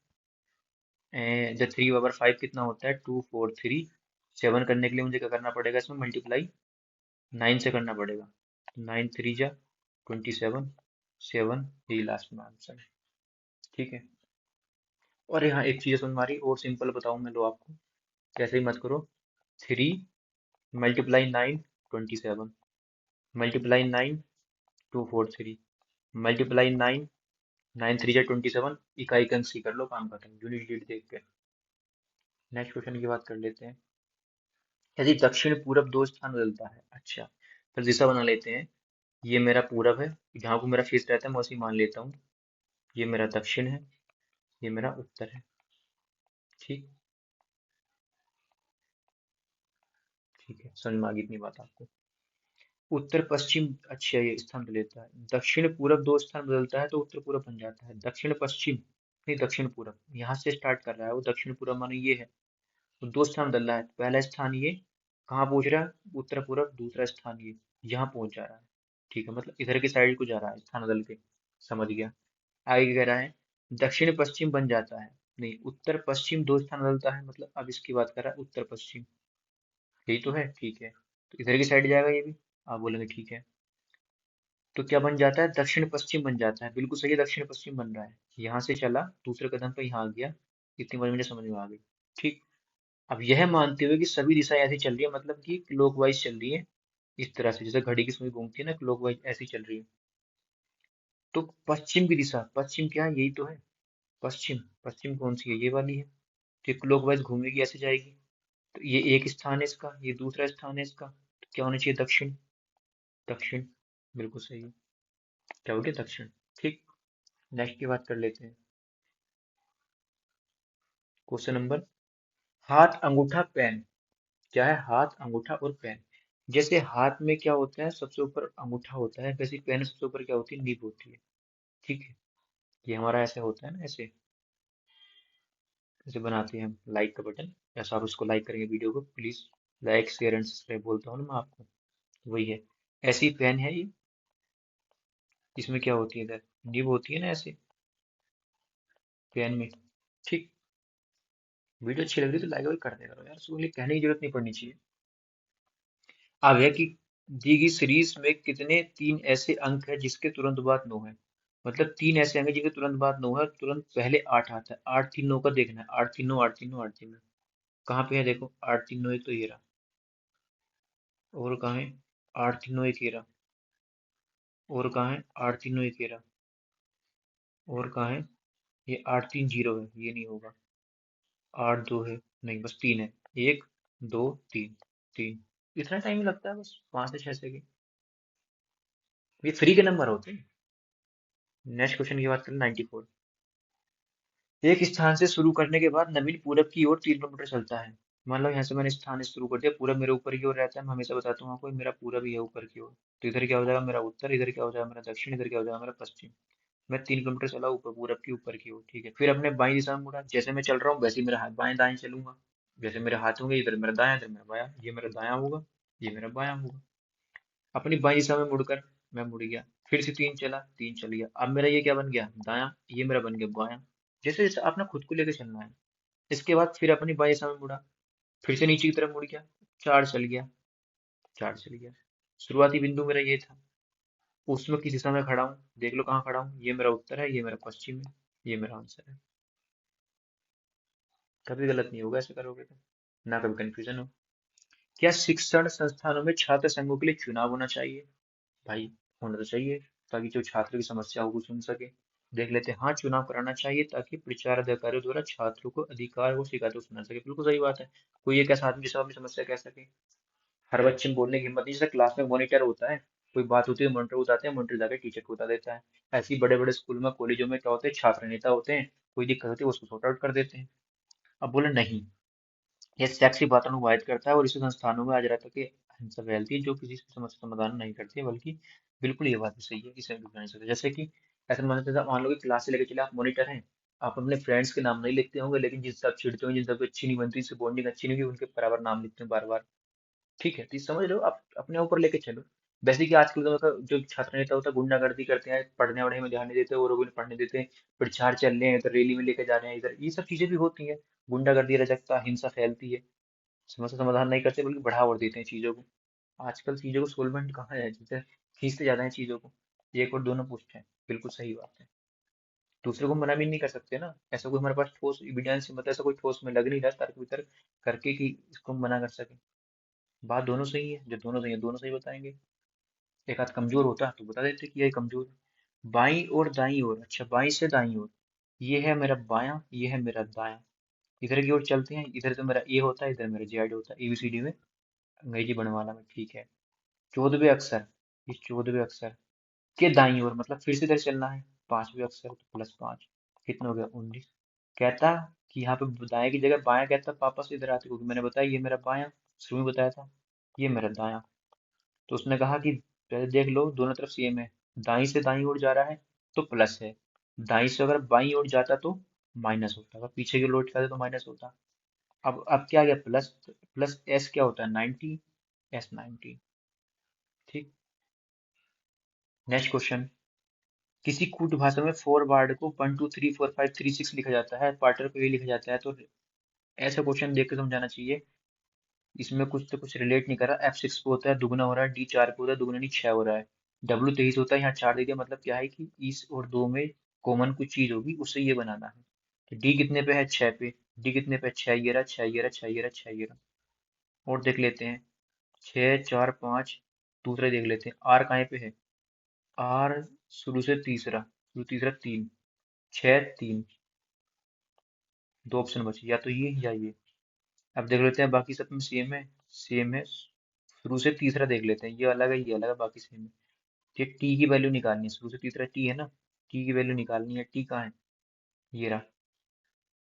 जब 3 पावर 5 कितना होता है, 243। 7 करने के लिए मुझे क्या करना पड़ेगा, इसमें मल्टीप्लाई 9 से करना पड़ेगा। 9 3 जा 27, 7, यही लास्ट में आंसर है। ठीक है। और यहाँ एक चीज़ समझ मारी और सिंपल बताऊँ मैं, लो आपको, कैसे ही मत करो। 3 × 9 = 27, ×9 = 243, ×9, 9 3 = 27, इकाई का अंक सी कर लो, काम खत्म, यूनिट डिजिट देख के। नेक्स्ट क्वेश्चन की बात कर लेते हैं। यदि दक्षिण पूरब दो स्थान बदलता है, अच्छा, फिर दिशा बना लेते हैं। ये मेरा पूरब है, जहाँ को मेरा फेस रहता है मैं उसी मान लेता हूँ। ये मेरा दक्षिण है, ये मेरा उत्तर है। ठीक। ठीक है, समझ में आ गई इतनी बात आपको। उत्तर पश्चिम, अच्छा ये स्थान बदलता है, दक्षिण पूरब दो स्थान बदलता है तो उत्तर पूरब बन जाता है, दक्षिण पश्चिम नहीं, दक्षिण पूरब यहाँ से स्टार्ट कर रहा है वो, दक्षिण पूरब माने ये है, तो दो स्थान बदल रहा है, पहला स्थान ये कहाँ पहुंच रहा है, उत्तर पूरब, दूसरा स्थान ये यहाँ पहुंच जा रहा है। ठीक है, मतलब इधर की साइड को जा रहा है स्थान बदल के। समझ गया। आगे कह रहा है दक्षिण पश्चिम बन जाता है, नहीं, उत्तर पश्चिम दो स्थान बदलता है, मतलब अब इसकी बात कर रहा है उत्तर पश्चिम, यही तो है। ठीक है, तो इधर की साइड जाएगा ये भी, आप बोलेंगे ठीक है। तो क्या बन जाता है, दक्षिण पश्चिम बन जाता है, बिल्कुल सही है, दक्षिण पश्चिम बन रहा है। यहाँ से चला, दूसरे कदम पे यहाँ आ गया, इतनी बार मुझे समझ में आ गई। ठीक। अब यह मानते हुए कि सभी दिशाएं ऐसी चल रही है, मतलब कि क्लॉकवाइज चल रही है, इस तरह से जैसे घड़ी की सुई घूमती है ना, क्लॉकवाइज ऐसी चल रही है। तो पश्चिम की दिशा, पश्चिम क्या है, यही तो है पश्चिम। पश्चिम कौन सी है, ये वाली है, तो क्लॉकवाइज घूमेगी, ऐसे जाएगी। तो ये एक स्थान है इसका, ये दूसरा स्थान है इसका, तो क्या होना चाहिए, दक्षिण। दक्षिण, बिल्कुल सही है, क्या हो गया, दक्षिण। ठीक। नेक्स्ट की बात कर लेते हैं। क्वेश्चन नंबर, हाथ अंगूठा पेन, क्या है, हाथ अंगूठा और पेन। जैसे हाथ में क्या होता है, सबसे ऊपर अंगूठा होता है, वैसे पेन सबसे ऊपर क्या होती है, नीब होती है। ठीक है। ये हमारा ऐसे होता है ना, ऐसे, ऐसे बनाते हैं हम लाइक का बटन, ऐसा आप उसको लाइक करेंगे वीडियो को please, like share and subscribe बोलता हूँ ना मैं आपको, वही है। ऐसी पेन है ये, इसमें क्या होती है, इधर नीब होती है ना ऐसे, पेन में। ठीक। वीडियो अच्छी लग रही है तो लाइक वाइक कर देगा यार, उसको लिए कहने की जरूरत नहीं पड़नी चाहिए। अब है कि दी गई सीरीज में कितने तीन ऐसे अंक है जिसके तुरंत बाद 9 है, मतलब तीन ऐसे अंक है जिसके तुरंत बाद 9 है, तुरंत पहले 8 आता है, 8 3 9 का देखना है, 8 3 9, 8 3 9, 8 3 9, कहाँ पे है देखो, 8 3 9 एक तो ये रहा, और कहाँ है, 8 3 9 एक ये रहा, और कहाँ है, 8 3 9 एक ये रहा, और कहाँ है, ये 8 3 0 है, ये नहीं होगा, 8 2 है, नहीं बस तीन है, 1 2 3, तीन। इतना टाइम लगता है बस, 5 से 6 सेकंड, ये फ्री के नंबर होते हैं। नेक्स्ट क्वेश्चन की बात करें, 94। एक स्थान से शुरू करने के बाद नवीन पूरब की ओर 3 किलोमीटर चलता है, मान लो यहाँ से मैंने स्थान शुरू कर दिया, पूरा मेरे ऊपर की ओर रहता है, मैं हमेशा बताता हूँ आपको मेरा पूरा भी है ऊपर की ओर। तो इधर क्या हो जाएगा मेरा उत्तर, इधर क्या हो जाएगा मेरा दक्षिण, इधर क्या हो जाएगा मेरा पश्चिम। मैं 3 किलोमीटर चला ऊपर पूरब की ऊपर की ओर, ठीक है। फिर अपने बाई दिशा में मुड़ा, जैसे मैं चल रहा हूँ वैसे ही मेरा हाथ बाएं दाएं चलूंगा। जैसे मेरे हाथ होंगे इधर मेरा दायां, इधर मेरा बायां, ये मेरा दायां होगा, ये मेरा बायां होगा। अपनी बाई दिशा में मुड़कर मैं मुड़ गया, फिर से 3 चला, 3 चल गया, अब मेरा ये क्या बन गया दायां, ये मेरा बन गया बायां। जैसे जैसे अपना खुद को लेकर चलना है। इसके बाद फिर अपनी बाई दिशा में मुड़ा, फिर से नीचे की तरफ मुड़ गया, 4 चल गया, 4 चल गया। शुरुआती बिंदु मेरा ये था, उसमें किस दिशा में खड़ा हूँ, देख लो कहाँ खड़ा हूँ, ये मेरा उत्तर है, ये मेरा पश्चिम है, ये मेरा आंसर है। कभी गलत नहीं होगा ऐसे करोगे तो, ना कभी कंफ्यूजन हो। क्या शिक्षण संस्थानों में छात्र संघों के लिए चुनाव होना चाहिए? भाई होना तो चाहिए, ताकि जो छात्र की समस्या हो वो सुन सके। देख लेते हैं, हाँ चुनाव कराना चाहिए ताकि प्रचार अधिकारियों द्वारा छात्रों को अधिकार को शिकायतों को सुना सके। बिल्कुल सही बात है। कोई एक ऐसा आदमी जिसे अपनी समस्या कह सके। हर बच्चे में बोलने की हिम्मत नहीं, जैसे क्लास में मॉनिटर होता है, कोई बात होती है मॉनिटर बताते हैं, मॉनिटर जाकर टीचर को बता देता है। ऐसे ही बड़े बड़े स्कूल में कॉलेजों में क्या होते हैं, छात्र नेता होते हैं, कोई दिक्कत होती है वो उसको सॉर्ट आउट कर देते हैं। अब बोले नहीं, ये शैक्षिक वातानुकूलित करता है और इसे संस्थानों में आज रहता कि हिंसा फैलती है जो किसी समस्या समाधान नहीं करती है, बल्कि बिल्कुल ये बात भी सही है, इसे भी नहीं सकते। जैसे कि ऐसा मान लो कि क्लास से लेकर चले आप मॉनिटर हैं, आप अपने फ्रेंड्स के नाम नहीं लिखते होंगे, लेकिन जिनसे आप चिढ़ते हो, जिनसे आपको अच्छी नहीं बनती, जिनसे बॉन्डिंग अच्छी नहीं हुई, उनके बराबर नाम लिखते हैं बार बार। ठीक है, तो ये समझ लो आप अपने ऊपर लेके चलो। वैसे कि आजकल तो मतलब जो छात्र नेता होता है गुंडागर्दी करते हैं, पढ़ने वढ़ने में ध्यान नहीं देते, और वो भी पढ़ने देते हैं, प्रचार चल रहे हैं, इधर रैली में लेके जा रहे हैं, इधर ये सब चीजें भी होती हैं। गुंडागर्दी, अराजकता, हिंसा फैलती है, समस्या समाधान नहीं करते बल्कि बढ़ावा देते हैं चीजों को। आजकल चीजों को सोल्वेंट कहाँ है, जैसे खींचते ज्यादा है चीजों को। एक और दोनों पुष्ट है, बिल्कुल सही बात है। दूसरे को मना भी नहीं कर सकते ना, ऐसा कोई हमारे पास ठोस एविडेंस, मतलब ऐसा कोई ठोस में लग नहीं रहा तर्क वितर्क करके कि इसको हम मना कर सके। बात दोनों सही है, जो दोनों सही है दोनों सही बताएंगे। एक आध कमजोर होता तो बता देते कि ये कमजोर है। बाई और दाई ओर, अच्छा बाई से दाई ओर, ये है मेरा बायां, ये है मेरा दायां। इधर की ओर चलते हैं, इधर तो मेरा ए होता है, इधर मेरा जेड होता है, एबीसीडी में अंग्रेजी वर्णमाला में, ठीक है। 14वें अक्षर, इस 14वें अक्षर के दाईं ओर, मतलब फिर से इधर चलना है, 5वें अक्षर तो +5, कितना हो गया 19। कहता कि यहाँ पे दाएं की जगह बायां, कहता पापा से इधर आते, क्योंकि मैंने बताया ये मेरा बायां, शुरू में बताया था, ये मेरा दायां। तो उसने कहा कि पहले देख लो दोनों तरफ सेम है, दाई से दाई ओर जा रहा है तो प्लस है, दाई से अगर बाई ओर जाता तो माइनस होता, अगर पीछे की ओर जाता तो माइनस होता। अब क्या आ गया प्लस, प्लस एस क्या होता है 90, S 90। ठीक। नेक्स्ट क्वेश्चन, किसी कूट भाषा में फॉरवर्ड को 1 2 3 4 5 3 6 लिखा जाता है, पार्टर को ये लिखा जाता है, तो ऐसा क्वेश्चन देख के समझाना चाहिए। इसमें कुछ तो कुछ रिलेट नहीं कर रहा, F6 पे होता है दुगना हो रहा है, D 4 पे होता है दुगना नहीं 6 हो रहा है, W 23 होता है यहाँ 4 दे दिया, मतलब क्या है कि इस और दो में कॉमन कुछ चीज होगी, उससे ये बनाना है। तो D कितने पे है 6 पे, D कितने पे 6, ये रहा 6, ये रहा 6, ये रहा 6, ये रहा। और देख लेते हैं 6 4 5, दूसरा देख लेते हैं R कहाँ पे है, R शुरू से तीसरा, शुरू तीसरा 3, 6 3, दो ऑप्शन बचे, या तो ये या ये। अब देख लेते हैं बाकी सब में सेम है, सेम है, शुरू से तीसरा देख लेते हैं, ये अलग है ये अलग है, बाकी सेम है। ये टी की वैल्यू निकालनी है, शुरू से तीसरा टी है ना, टी की वैल्यू निकालनी है, टी कहाँ है, ये रहा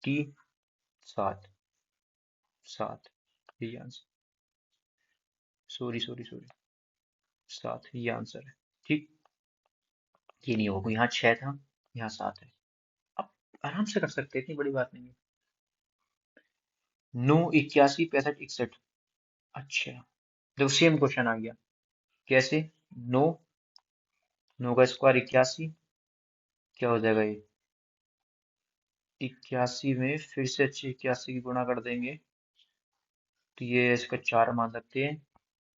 टी, 7, 7, ये आंसर, सॉरी 7, ये आंसर है। ठीक, ये नहीं होगा, यहाँ 6 था, यहाँ 7 है। अब आराम से कर सकते हैं, इतनी बड़ी बात नहीं है। 9 81 65 61, अच्छा देखो सेम क्वेश्चन आ गया, कैसे, 9, 9 का स्क्वायर 81, क्या हो जाएगा ये, 81 में फिर से अच्छे 81 की गुणा कर देंगे, तो ये इसका 4 मान सकते हैं।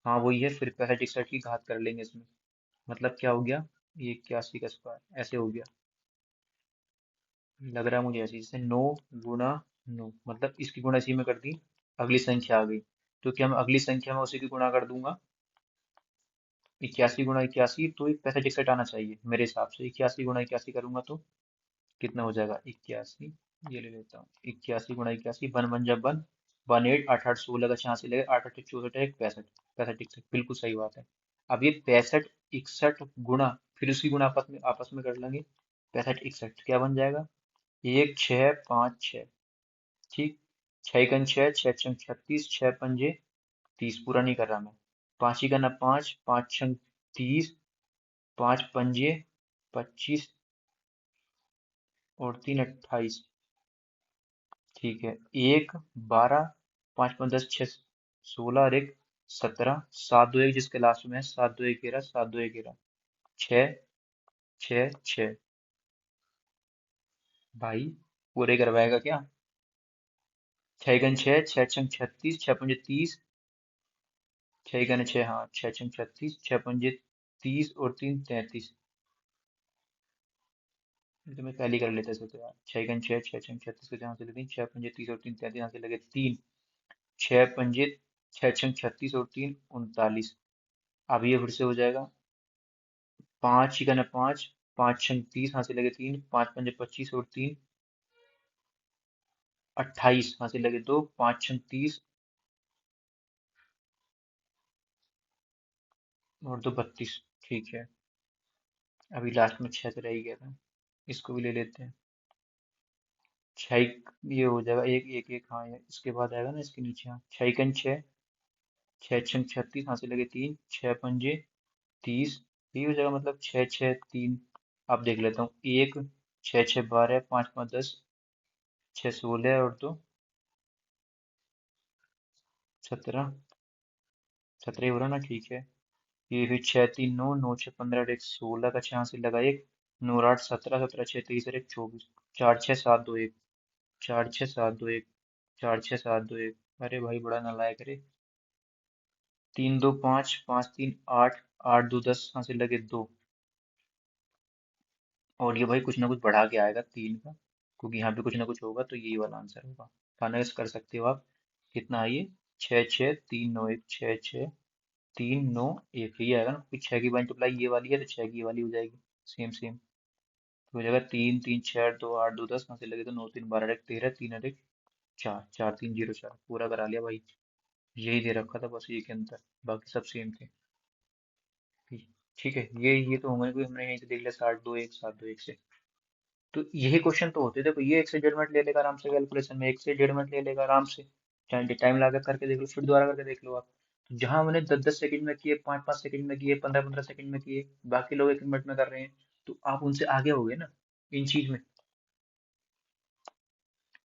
हाँ वही है, फिर 65 61 की घात कर लेंगे इसमें, मतलब क्या हो गया, ये 81 का स्क्वायर ऐसे हो गया, लग रहा है मुझे ऐसे, जैसे 9 गुना 9, मतलब इसकी गुणा इसी में कर दी, अगली संख्या आ गई, तो क्या मैं अगली संख्या में उसी की गुणा कर दूंगा, 81 गुना 81, तो 65 61 आना चाहिए मेरे हिसाब से, 81 गुना 81 करूंगा तो कितना हो जाएगा 81, ये ले लेता हूँ, 81 गुना 81, वन वन जब वन, 1 8 8 8 16 का 66 लगे, 8 8 64 एक 65, 65 61, बिल्कुल सही बात है। अब ये 65 61 गुणा, फिर उसकी गुणा आपस में कर लेंगे, 65 61 क्या बन जाएगा, 1 6 5 6, ठीक। छह एकन छह, छह छंग 36, छह पंजे 30, पूरा नहीं कर रहा मैं। पांच ही करना पांच, पांच छंग 30, पांच पंजे 25 और तीन 28। ठीक है, एक 12, पांच पांच 10, छह 16 और एक 17, सात दो एक जिसके लास्ट में है, सात दो एक 11, सात दो एक 11, छः छः छः। भाई पूरे करवाएगा क्या? छः गन छः, छः छंग 36, छः पंजे 30, छः गन छः, हाँ छः छंग 36, छः पंजे 30 और तीन 33। ये तो मैं पहले ही कर लेता इसे तो यार। छः गन छः, छः छंग 36 को जहाँ से लेते हैं, छः पंजे 30 और तीन 33, यहाँ से लगे तीन, छः पंजे, छः छंग 36 और तीन 39। अब ये फिर से हो जाएगा, पाँच ही करना पाँच, पाँच छंग 30, यहाँ से लगे तीन, पाँच पंजे 25 और तीन 28, यहाँ से लगे दो, पाँच छंग 30 और दो 32। ठीक है, अभी लास्ट में छह तो रह ही गया था, इसको भी ले लेते हैं। छह ये हो जाएगा, एक एक एक, हाँ ये इसके बाद आएगा ना, इसके नीचे, हाँ छह एकन छह, छह छंग 36, यहाँ से लगे तीन, छह पंजे 30, ये हो जाएगा मतलब छह छह तीन। अब देख लेता हूँ, एक, छह छह 12, पाँच पाँच 10, छह 16 और दो 17, 17 ही हो रहा ना, ठीक है। ये फिर छह तीन नौ, नौ छह 15 और एक 16 का छह यहाँ से लगा एक, नौ और आठ 17, 17 छह 23 और एक 24, चार छह सात दो एक, चार छह सात दो एक, चार छह सात दो एक। अरे भाई बड़ा नालायक है रे। तीन दो पाँच, पाँच तीन आठ, आठ दो 10, यहाँ से लगे दो। और ये भाई कुछ ना कुछ बढ़ा के आएगा तीन का, क्योंकि यहाँ पे कुछ ना कुछ होगा, तो यही वाला आंसर होगा। फाइनल कर सकते हो आप। कितना है ये? छः छः तीन नौ एक, छः छः तीन नौ एक, ये आएगा ना, क्योंकि छः की मल्टीप्लाई ये वाली है तो छः की ये वाली हो जाएगी। सेम सेम तो हो जाएगा, तीन तीन छः दो आठ दो 10, यहाँ से लगे तो नौ तीन 12 एक 13, तीन और एक चार, चार तीन 0 4, पूरा करा लिया भाई। यही दे रखा था बस, ये के अंदर बाकी सब सेम थे। ठीक है, ये तो होंगे, कोई हमने यहीं से देख लिया, साठ दो एक, सात दो एक से। तो यही क्वेश्चन तो होते, देखो ये एक से 1.5 मिनट ले लेगा आराम से, कैलकुलेशन में एक से 1.5 मिनट ले लेगा आराम से। चाहे टाइम लगा करके देख लो, फिर दोबारा करके देख लो आप। तो जहां मैंने 10-10 सेकंड में किए, 5-5 सेकंड में किए, 15-15 सेकंड में किए, बाकी लोग 1 मिनट में कर रहे हैं, तो आप उनसे आगे हो गए ना इन चीज में।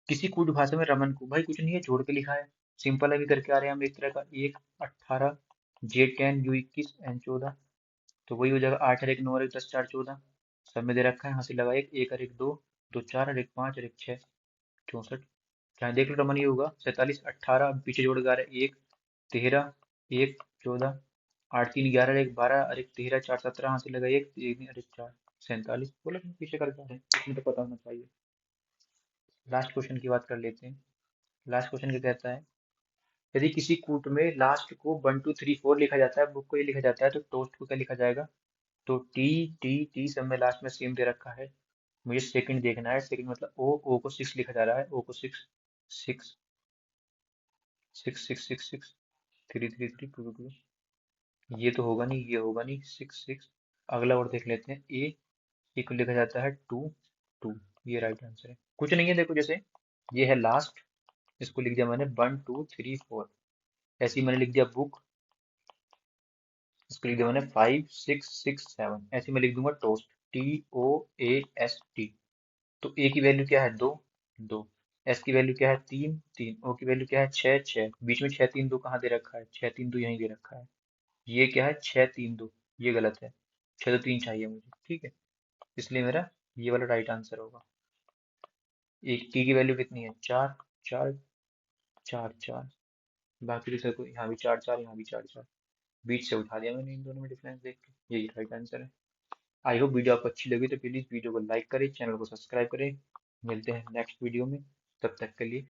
किसी कूट भाषा में रमन को, भाई कुछ नहीं है, जोड़ के लिखा है। सिंपल है, भी करके आ रहे हैं हम एक तरह का, एक 18, J10, U21, N14। तो वही हो जाएगा, आठ और एक 9 और एक 10, चार 14। सब में दे रखा है, हंसी लगा, एक एक और एक दो, दो चार और एक पाँच और एक छः, 64। यहाँ देख लो, रमन ये होगा 47, 18, अब पीछे जोड़ गा रहे, एक 13, एक 14, आठ तीन 11 और एक 12 और एक 13, चार 17, यहाँ से लगा एक, तीन और एक चार 47। बोला तुम पीछे कर जा रहे हैं, इसमें तो पता होना चाहिए। लास्ट क्वेश्चन की बात कर लेते हैं। लास्ट क्वेश्चन क्या कहता है? यदि किसी कूट में लास्ट को 1 2 3 4 लिखा जाता है, बुक को ये लिखा जाता है, तो टोस्ट को क्या लिखा जाएगा? तो टी टी टी सब में लास्ट में सेम दे रखा है। मुझे सेकंड देखना है, सेकंड मतलब ओ, ओ को 6 लिखा जा रहा है, ओ को 6, 6 6 6 6 6, 3 3 3 2 2। ये तो होगा नहीं, ये होगा नहीं, 6 6। अगला और देख लेते हैं, ए को लिखा जाता है 2 2, ये राइट आंसर है। कुछ नहीं है, देखो जैसे ये है लास्ट, इसको लिख दिया मैंने 1 2 3 4। ऐसे ही मैंने लिख दिया बुक, इसको लिख दिया मैंने 5 6 6 7। ऐसे ही मैं लिख दूंगा टोस्ट, TOAST। तो ए की वैल्यू क्या है? दो दो। एस की वैल्यू क्या है? तीन तीन। ओ की वैल्यू क्या है? छः छः। बीच में छः तीन दो कहाँ दे रखा है? छः तीन दो यहीं दे रखा है। ये क्या है? छः तीन दो, ये गलत है। छः दो तीन चाहिए मुझे, ठीक है, इसलिए मेरा ये वाला राइट आंसर होगा। एक टी की वैल्यू कितनी है? चार चार चार चार। बाकी तो सबको, यहाँ भी चार चार, यहाँ भी चार चार। बीच से उठा दिया मैंने इन दोनों में डिफरेंस देख के, यही राइट आंसर है। आई होप वीडियो आपको अच्छी लगी, तो प्लीज वीडियो को लाइक करें, चैनल को सब्सक्राइब करें। मिलते हैं नेक्स्ट वीडियो में, तब तक के लिए